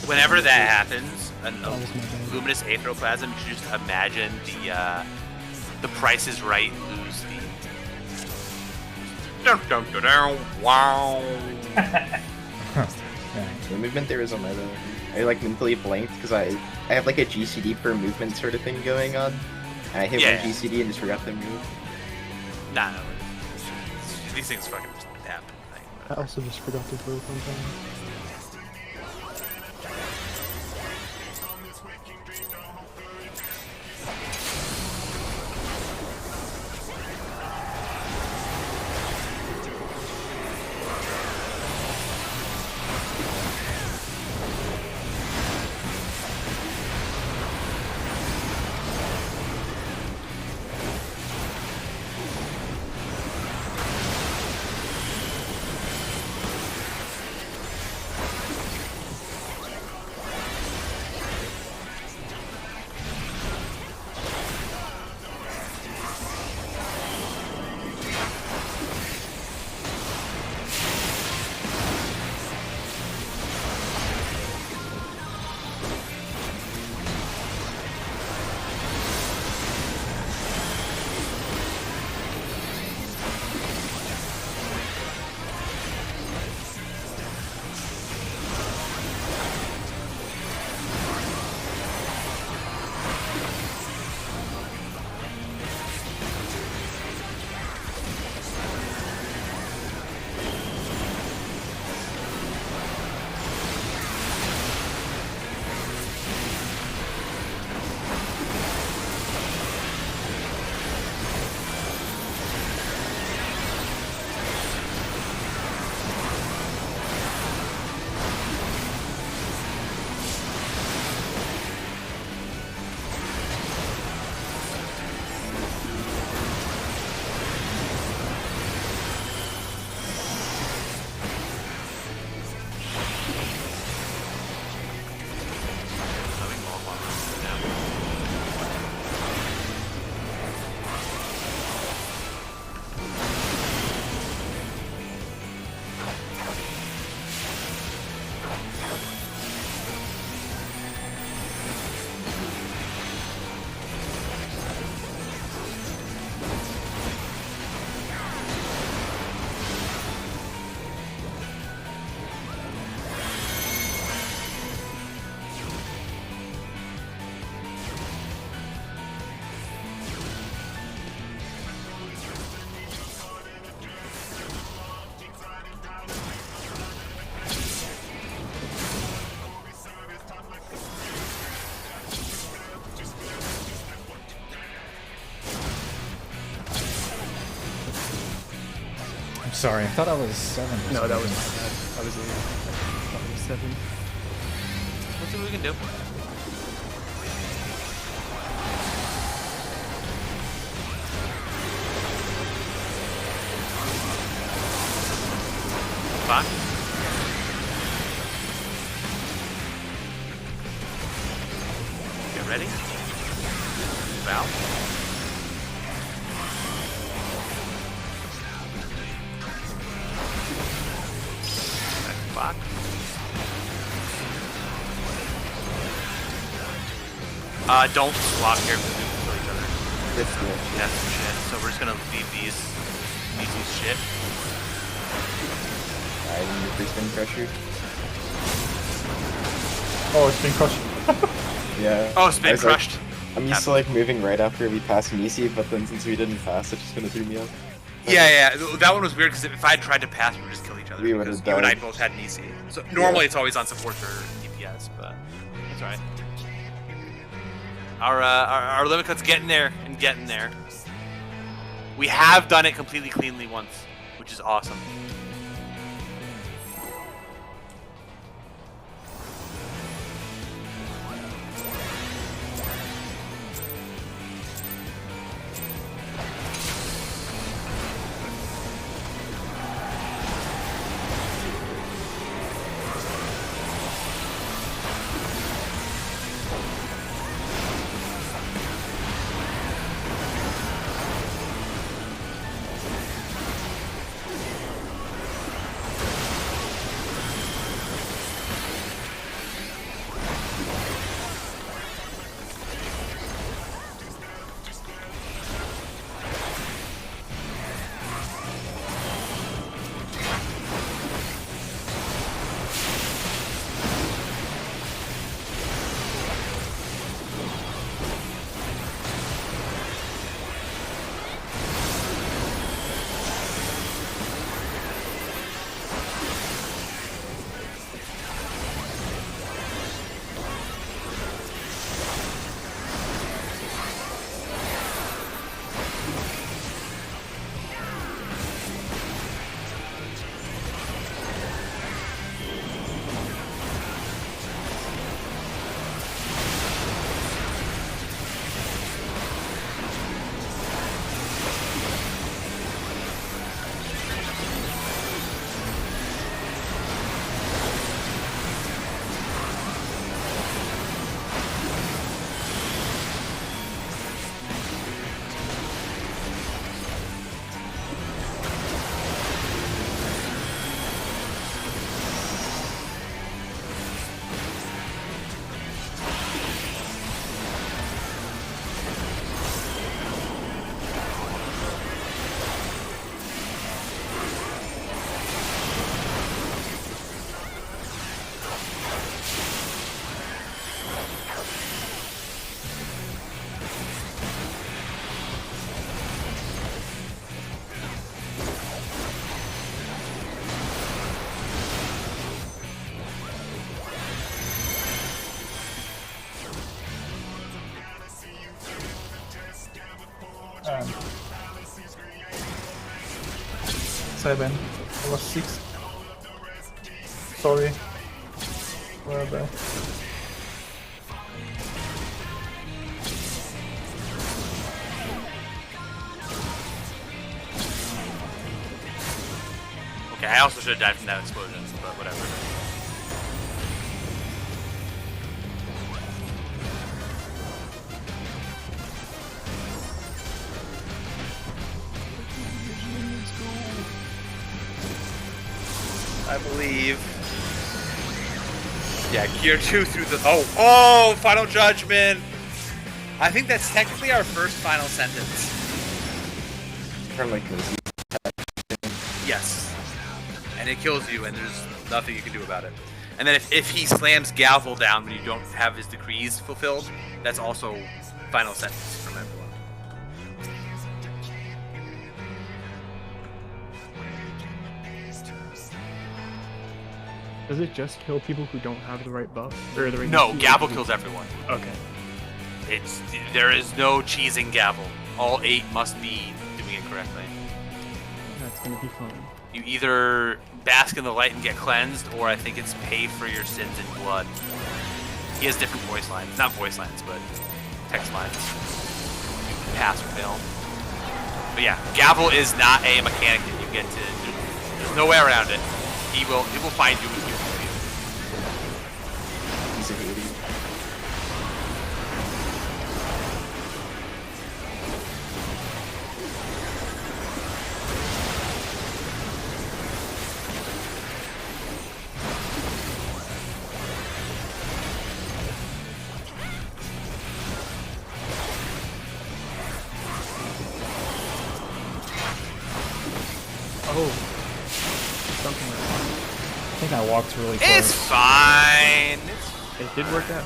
Whenever that happens, a was my bad. luminous aetroplasm, you should just imagine the Price is Right lose theme. Dun, dun, dun, dun, wow. The movement there is on my own. I like mentally blanked because I have like a GCD per movement sort of thing going on. And I hit Yeah. one GCD and just forgot the move. Nah, no. These things fucking just happen. I also just forgot to throw sometimes. Sorry, I thought I was 7. No, that was my bad. I was 8. I thought it was 7. Let's see what we can do. Fine. Get ready. Bow. Back. Don't swap here because we can kill each other. That's good. That's some shit. So we're just gonna leave these shit. I need the free spin pressure. Oh, it's been crushed. Yeah. Oh, spin I was like- crushed. I'm used to like moving right after we pass Nisi, but then since we didn't pass, it's just gonna threw me off. Yeah. That one was weird because if I had tried to pass, we would just kill each other. We would've because you and I died. both had Nisi. So normally it's always on support for DPS, but that's alright. Our limit cut's getting there and getting there. We have done it completely cleanly once, which is awesome. 7. I was 6. Sorry. Well done. Okay, I also should have died from that explosion, but whatever. I believe. Yeah, gear 2 through the. Oh, final judgment! I think that's technically our first final sentence. From like this. Yes. And it kills you, and there's nothing you can do about it. And then if he slams Gavel down when you don't have his decrees fulfilled, that's also final sentence from everyone. Does it just kill people who don't have the right buff? Or the right No, HP? Gavel kills everyone. Okay. There is no cheesing Gavel. All 8 must be doing it correctly. That's gonna be fun. You either bask in the light and get cleansed, or I think it's pay for your sins in blood. He has different voice lines. Not voice lines, but text lines. You can pass or fail. But yeah, Gavel is not a mechanic that you get to. There's no way around it. It will find you and kill you. He's an idiot. Oh. Something like that. I think I walked really close. It's fine. It did work out.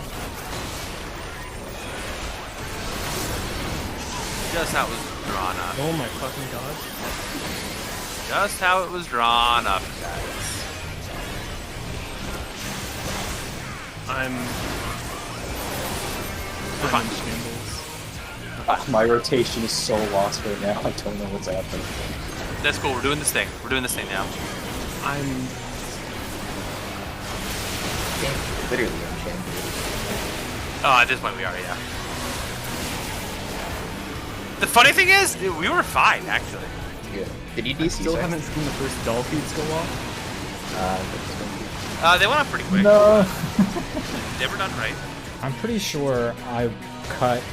Just how it was drawn up. Oh my fucking god. Just how it was drawn up, guys. I'm Fine. in shambles. My rotation is so lost right now. I don't know what's happening. That's cool. We're doing this thing. We're doing this thing now. I'm Literally unchambered. Oh, at this point we are, yeah. The funny thing is, we were fine, actually. Yeah. Did you DC? still sir? haven't seen the first doll feeds go off. That's gonna be- They went up pretty quick. No. They were done right. I'm pretty sure I cut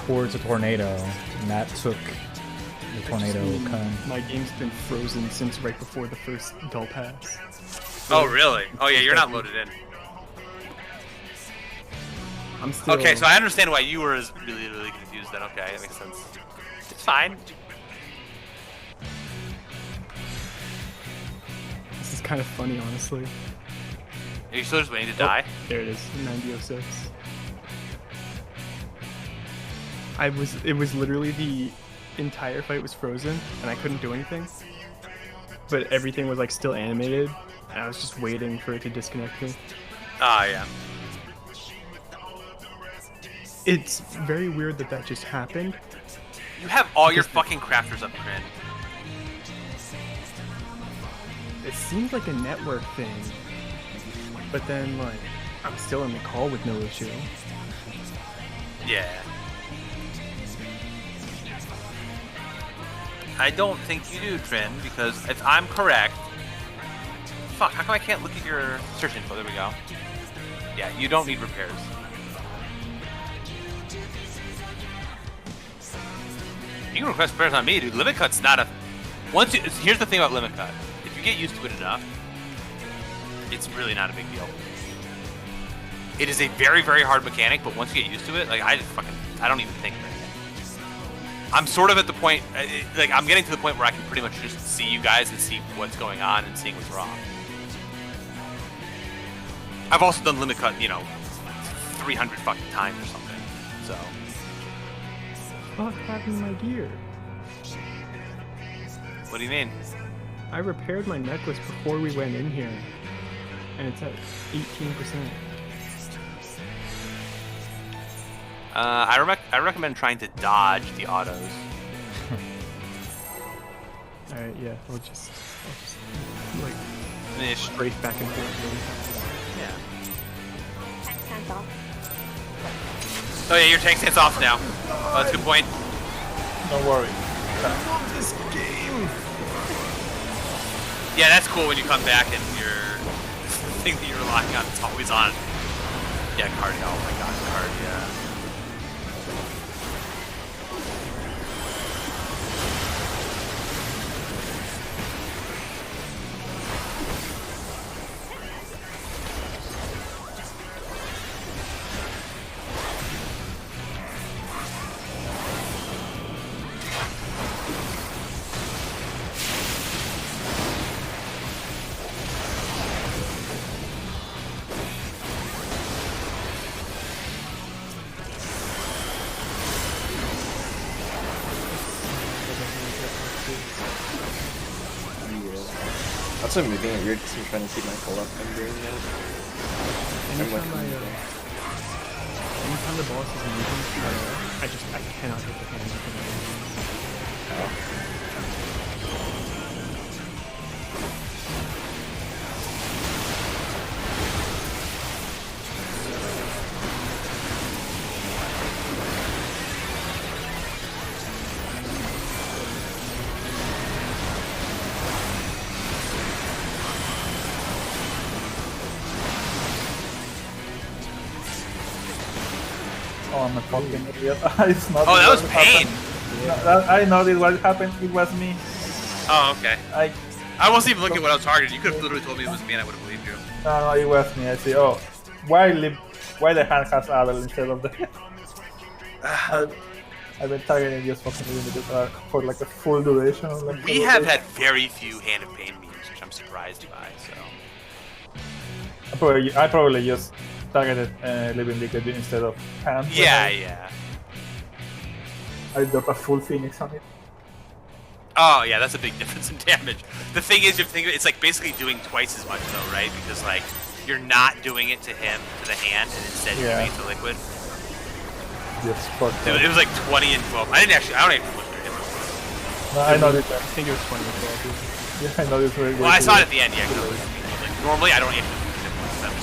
towards a tornado, and that took the tornado cut. My game's been frozen since right before the first doll pass. Oh, really? Oh, yeah, you're not loaded in. I'm still Okay, so I understand why you were really, really confused then. Okay, that makes sense. It's fine. This is kind of funny, honestly. Are you still just waiting to die? There it is, 9006. It was literally the entire fight was frozen and I couldn't do anything. But everything was like still animated and I was just waiting for it to disconnect me. Ah, yeah. It's very weird that that just happened. You have all your fucking crafters up, Crin. It seems like a network thing. But then like I'm still in the call with no issue. Yeah. I don't think you do, Trin, because if I'm correct... Fuck, how come I can't look at your search info? There we go. Yeah, you don't need repairs. You can request repairs on me, dude. Limit Cut's not a... Here's the thing about Limit Cut. If you get used to it enough, it's really not a big deal. It is a very, very hard mechanic, but once you get used to it, like, I don't even think about it. I'm sort of at the point, like, I'm getting to the point where I can pretty much just see you guys and see what's going on and seeing what's wrong. I've also done Limit Cut, 300 fucking times or something, so. Fuck happened to my gear? What do you mean? I repaired my necklace before we went in here. And it's at 18%. I recommend trying to dodge the autos. Alright, yeah, I'll just like Finish. race back and forth really fast. Yeah. Tank stands off. Oh yeah, your tank stands off now. Oh, that's a good point. Don't worry. Yeah, that's cool when you come back and your thing that you're relying on is always on. Yeah, card. Oh my god, card. Yeah. Also moving it weird because I'm trying to keep my pull up and doing that. Anytime the boss is moving at all, I cannot hit the hands with it. Oh, I'm a fucking idiot. It's not. Oh, that was what pain. happened. No, I know this what happened. It was me. Oh, okay. I I wasn't even looking at what I was targeted. You could have literally told me it was me and I would have believed you. no, it was me. I see. Oh, why the hand has Adel instead of the. I've been targeting just fucking limited for like a full duration. Like We have had very few Hand of Pain memes, which I'm surprised by, so. I probably just targeted Living Liquid instead of hand. Yeah, yeah. I dropped a full Phoenix on it. Oh, yeah, that's a big difference in damage. The thing is, if you think of it, it's like basically doing twice as much, though, right? Because, like, you're not doing it to him, to the hand, and instead you're doing it to Liquid. Just fucked It up. was like 20 and 12. I don't actually look at him. No, I know this. I think it was 20 or 12. Yeah, I know this very Well, I saw it at the end, yeah. 'Cause it was, like, normally, I don't actually look at him with them.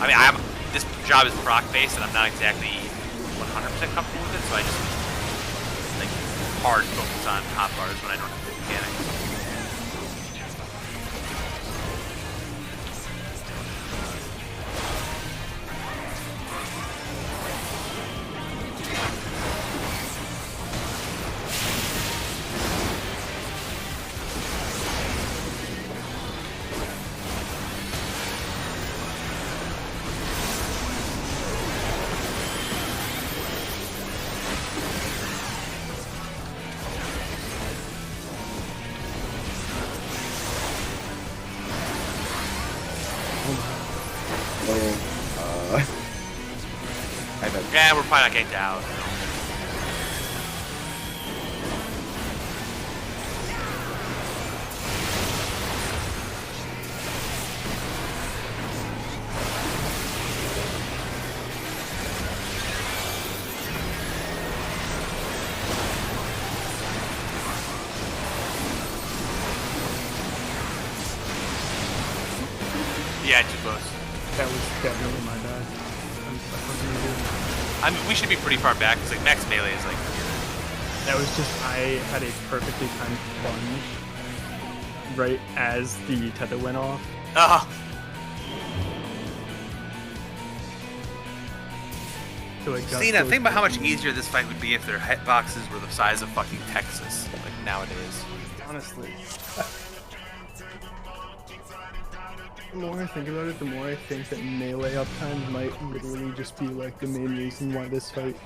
I mean, this job is proc-based, and I'm not exactly 100% comfortable with it, so I just, like, hard focus on hot bars when I don't have the mechanics. Yeah, we're probably not getting down. Yeah, too close. That was definitely my bad. I mean, we should be pretty far back because like max melee is like. That was just, I had a perfectly timed plunge right as the tether went off. Oh, So it got see, now so think about how much quickly. easier this fight would be if their hitboxes were the size of fucking Texas, like nowadays. Honestly. The more I think about it, the more I think that melee uptime might literally just be like the main reason why this fight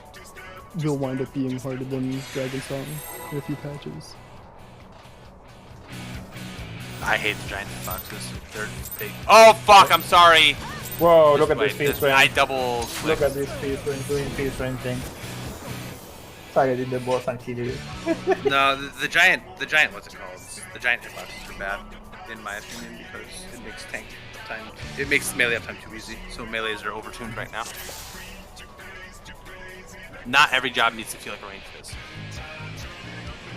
will wind up being harder than Dragon Song in a few patches. I hate the giant hitboxes. They're big. Oh fuck! I'm sorry. Whoa, look at Wait, this speed I range. double Look clicked. at this speed range, doing speed range thing. Targeting the boss and killing it. No, the giant, what's it called? The giant hitboxes are bad, in my opinion, because it makes tank time, it makes melee uptime too easy. So melees are overtuned right now. Not every job needs to feel like a range fizz.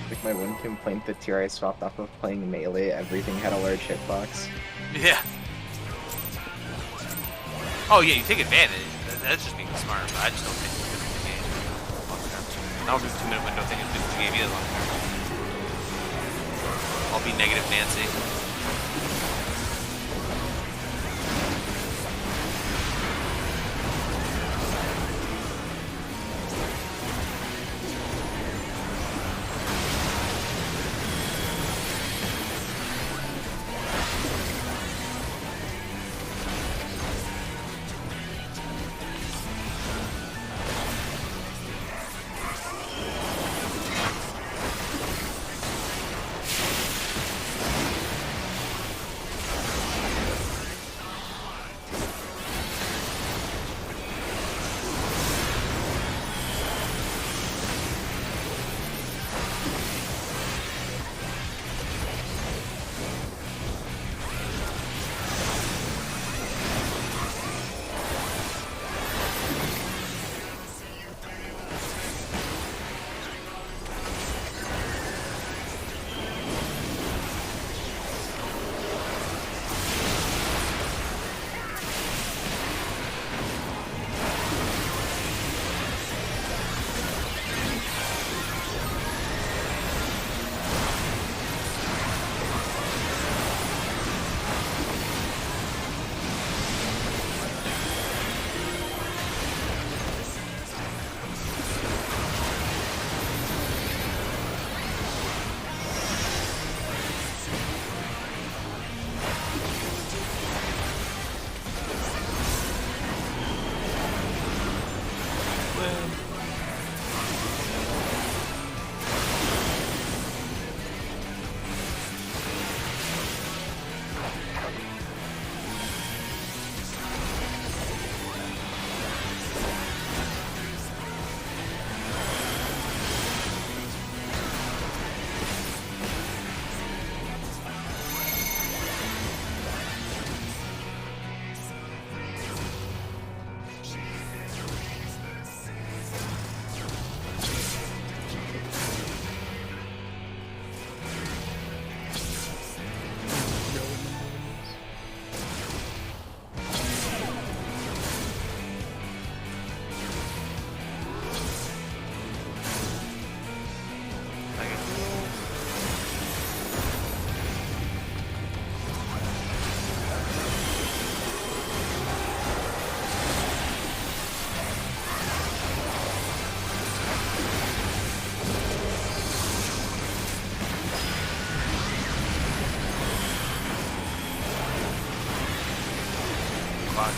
Like my one complaint that tier I swapped off of playing melee, everything had a large hitbox. Yeah. Oh yeah, you take advantage. That's just being smart, but I just don't think it's good for the game. Long term. I don't think the 2-minute window thing is good for the game either long term. I'll be negative Nancy.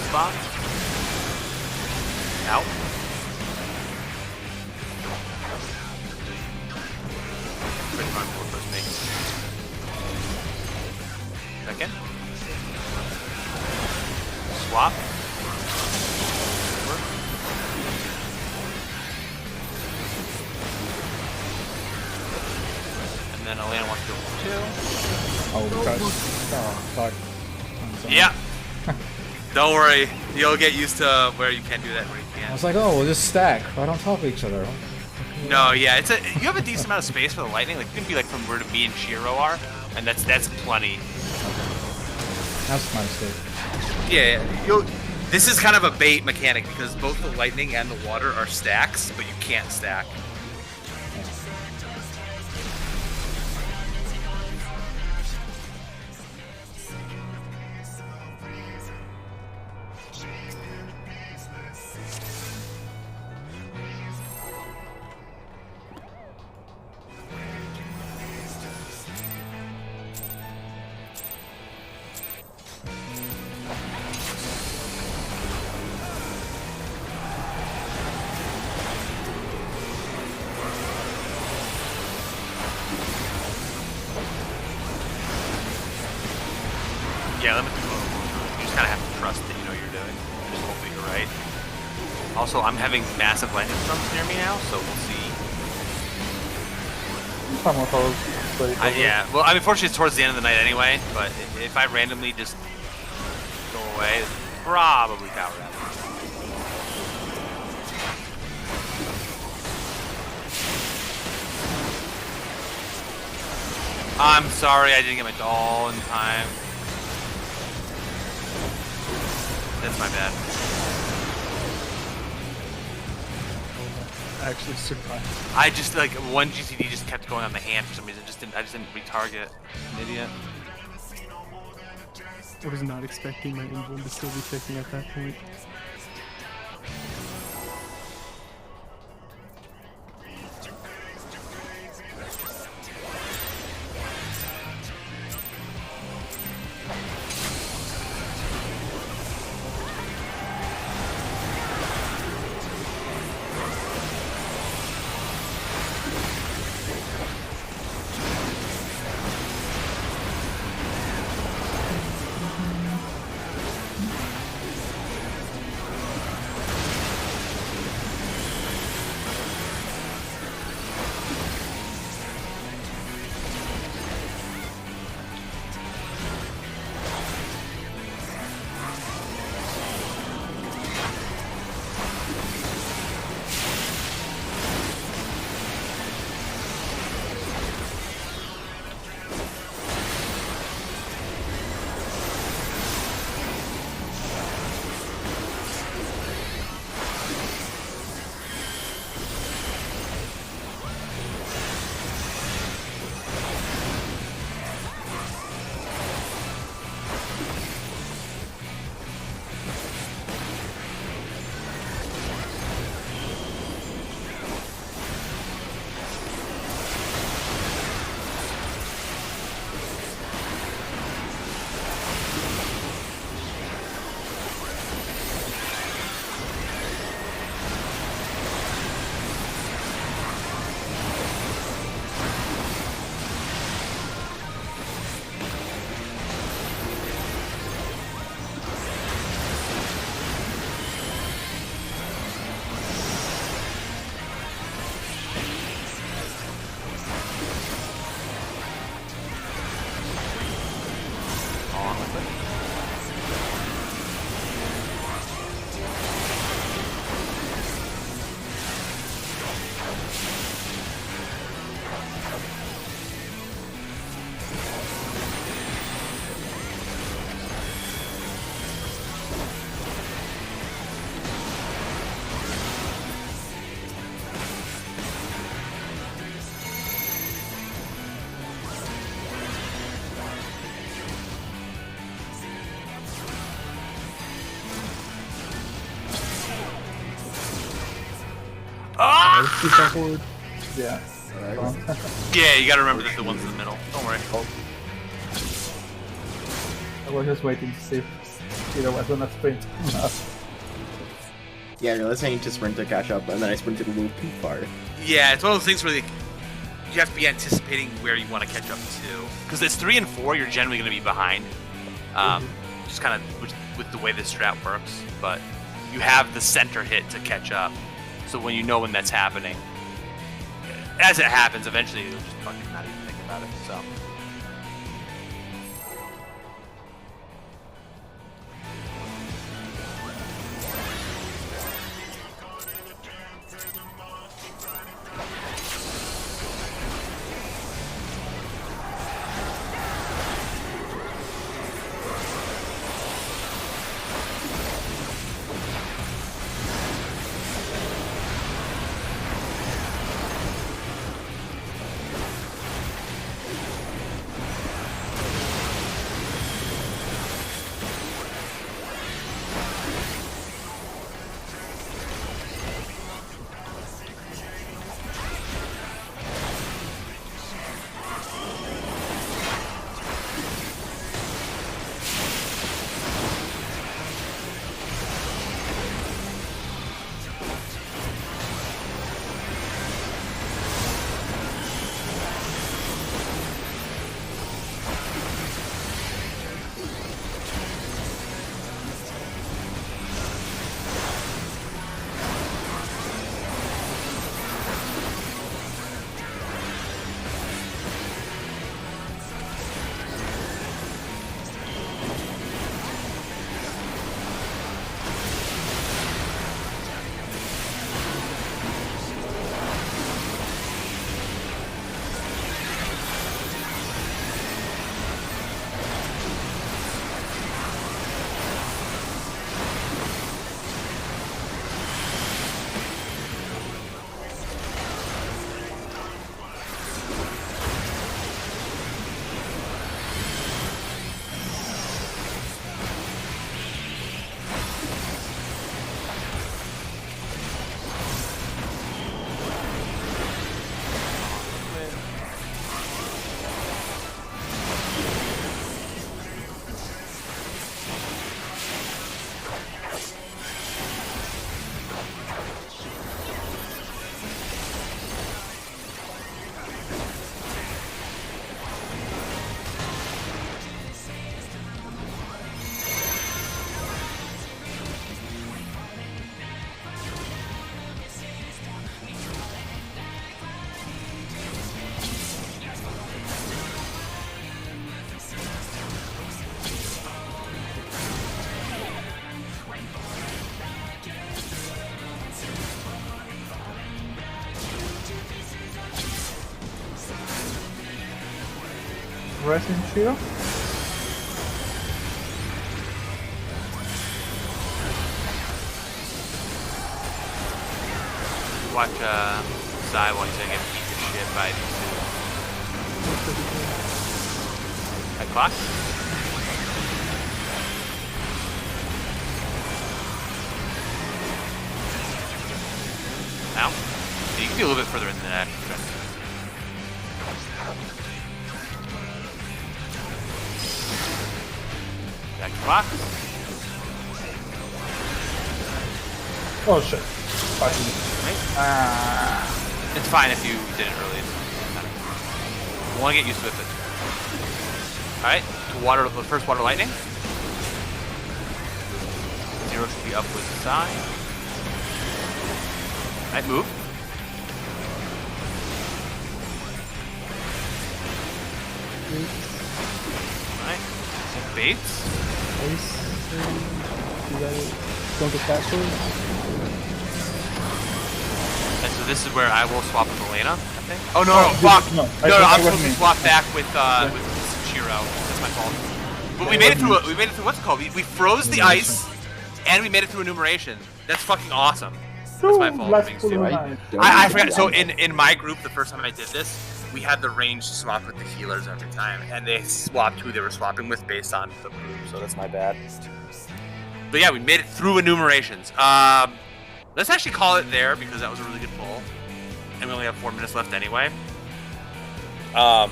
Spot. Out. Pretty fun for first make. Second. Swap. Over. And then Elena wants to go for 2. Oh, because. Oh, fuck. Yeah. Don't worry, you'll get used to where you can do that and where you I can't. was like, oh, we'll just stack right on top of each other. No, yeah, you have a decent amount of space for the lightning. Like you can be like from where me and Shiro are, and that's plenty. That's my mistake. Yeah, this is kind of a bait mechanic because both the lightning and the water are stacks, but you can't stack. Yeah, let me do it. You just kind of have to trust that you know what you're doing. Just hope that you're right. Also, I'm having massive lightning storms near me now, so we'll see. Some of those. Yeah, well, I mean, fortunately, it's towards the end of the night anyway, but if I randomly just go away, it's probably power down. I'm sorry, I didn't get my doll in time. That's my bad. I actually survived. I just like one GCD just kept going on the hand for some reason. I just didn't retarget. An idiot. I was not expecting my engine to still be ticking at that point. Keep that forward. Yeah. Yeah, you gotta remember that the one's in the middle. Don't worry. I was just waiting to see if there was gonna sprint. Yeah, no, that's saying to sprint to catch up, and then I sprinted a little too far. Yeah, it's one of those things where you have to be anticipating where you want to catch up to. Because it's 3 and 4, you're generally going to be behind. Just kind of with the way this strat works. But you have the center hit to catch up. So when you know when that's happening, as it happens, eventually you'll just fucking not even think about it. So. Resin Shield. Watch Sai while he's gonna get beat to shit by these two. At clock. Now, you can be a little bit further in than that. Back to clock. Oh shit. Fucking. It's fine if you did it early. You want to get used to it, but... Alright, the first water lightning. Zero should be up with the side. Alright, move. Alright, baits. Don't get that sword. And so this is where I will swap with Elena, I think. Oh no, fuck! No, I'm supposed to swap back with Shiro. That's my fault. But we made it through. What's it called? We froze the ice, and we made it through enumeration. That's fucking awesome. That's my fault. I forgot. So in my group, the first time I did this, we had the range to swap with the healers every time, and they swapped who they were swapping with based on the group. So that's my bad. But yeah, we made it through enumerations. Let's actually call it there because that was a really good pull, and we only have 4 minutes left anyway. But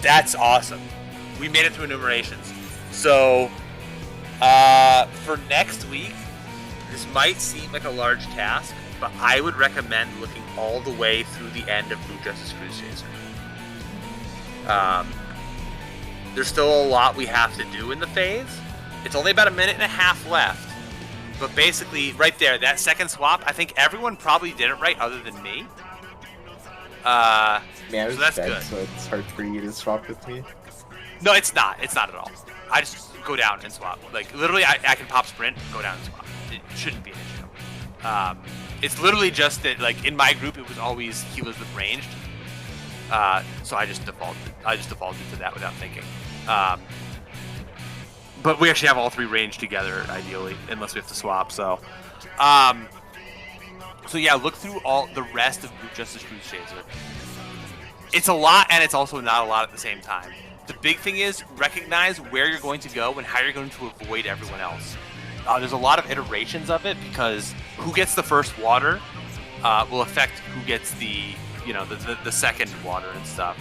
that's awesome. We made it through enumerations. So for next week, this might seem like a large task, but I would recommend looking all the way through the end of Blue Justice Cruise Chaser. There's still a lot we have to do in the phase. It's only about 1.5 minutes left. But basically, right there, that second swap, I think everyone probably did it right other than me. Man, so that's good. So it's hard for you to swap with me. No, it's not. It's not at all. I just go down and swap. Like, literally, I can pop sprint, go down and swap. It shouldn't be an issue. It's literally just that, like, in my group, it was always healers with ranged. So I just defaulted to that without thinking. But we actually have all 3 ranged together, ideally, unless we have to swap. So yeah, look through all the rest of Blue Justice Cruise Chaser. It's a lot, and it's also not a lot at the same time. The big thing is recognize where you're going to go and how you're going to avoid everyone else. There's a lot of iterations of it because who gets the first water will affect who gets the second water and stuff.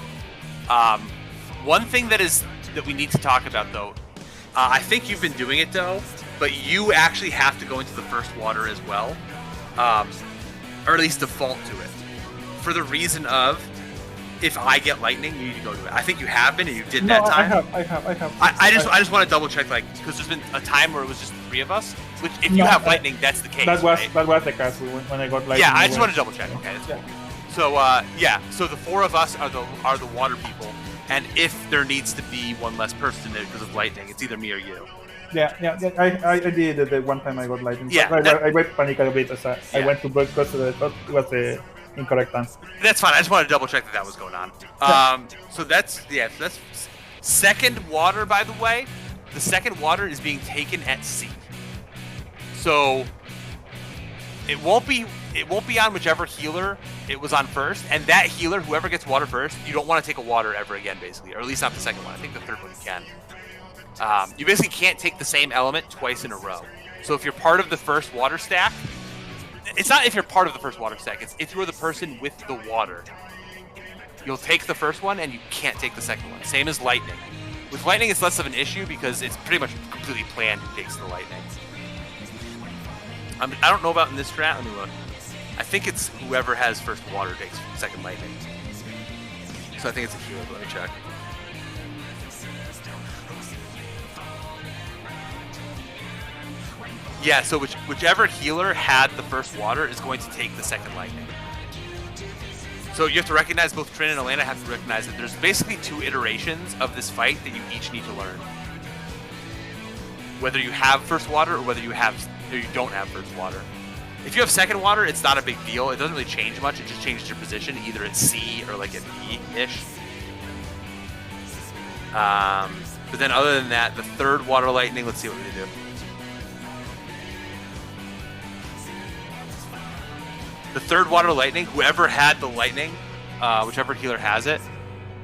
One thing that we need to talk about though. I think you've been doing it though, but you actually have to go into the first water as well, or at least default to it, for the reason of if I get lightning, you need to go to it. I think you have been, and you did that time. I have. I just want to double check, like, because there's been a time where it was just the 3 of us. Which, if you have lightning, that's the case. That was the case when I got lightning. Yeah, I just want to double check. Okay, that's cool. So so the 4 of us are the water people. And if there needs to be one less person in it because of lightning, it's either me or you. Yeah. I did it the one time I got lightning. Yeah, I went panic a bit as I went to break because it was the incorrect answer. That's fine. I just wanted to double check that was going on. So that's second water, by the way. The second water is being taken at sea. So it won't be on whichever healer it was on first, and that healer, whoever gets water first, you don't want to take a water ever again, basically, or at least not the second one. I think the third one you can. You basically can't take the same element twice in a row. So if you're part of the first water stack, it's not if you're part of the first water stack, it's if you're the person with the water. You'll take the first one, and you can't take the second one. Same as lightning. With lightning, it's less of an issue because it's pretty much completely planned who takes the lightning. I don't know about in this strat. Let me look. I think it's whoever has first water takes second lightning. So I think it's a healer, but let me check. Yeah, so whichever healer had the first water is going to take the second lightning. So you have to recognize, both Trin and Elena have to recognize that there's basically 2 iterations of this fight that you each need to learn. Whether you have first water or whether you don't have first water. If you have second water, it's not a big deal. It doesn't really change much. It just changes your position, either at C or like at B-ish. But then other than that, the third water lightning, let's see what we do. The third water lightning, whoever had the lightning, whichever healer has it,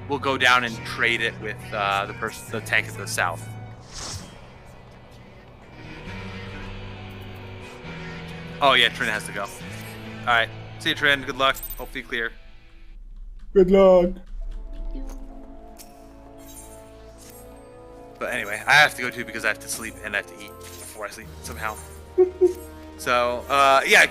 will go down and trade it with the tank at the south. Oh yeah, Trin has to go. Alright. See you, Trin. Good luck. Hopefully clear. Good luck. But anyway, I have to go too because I have to sleep and I have to eat before I sleep somehow. So, yeah,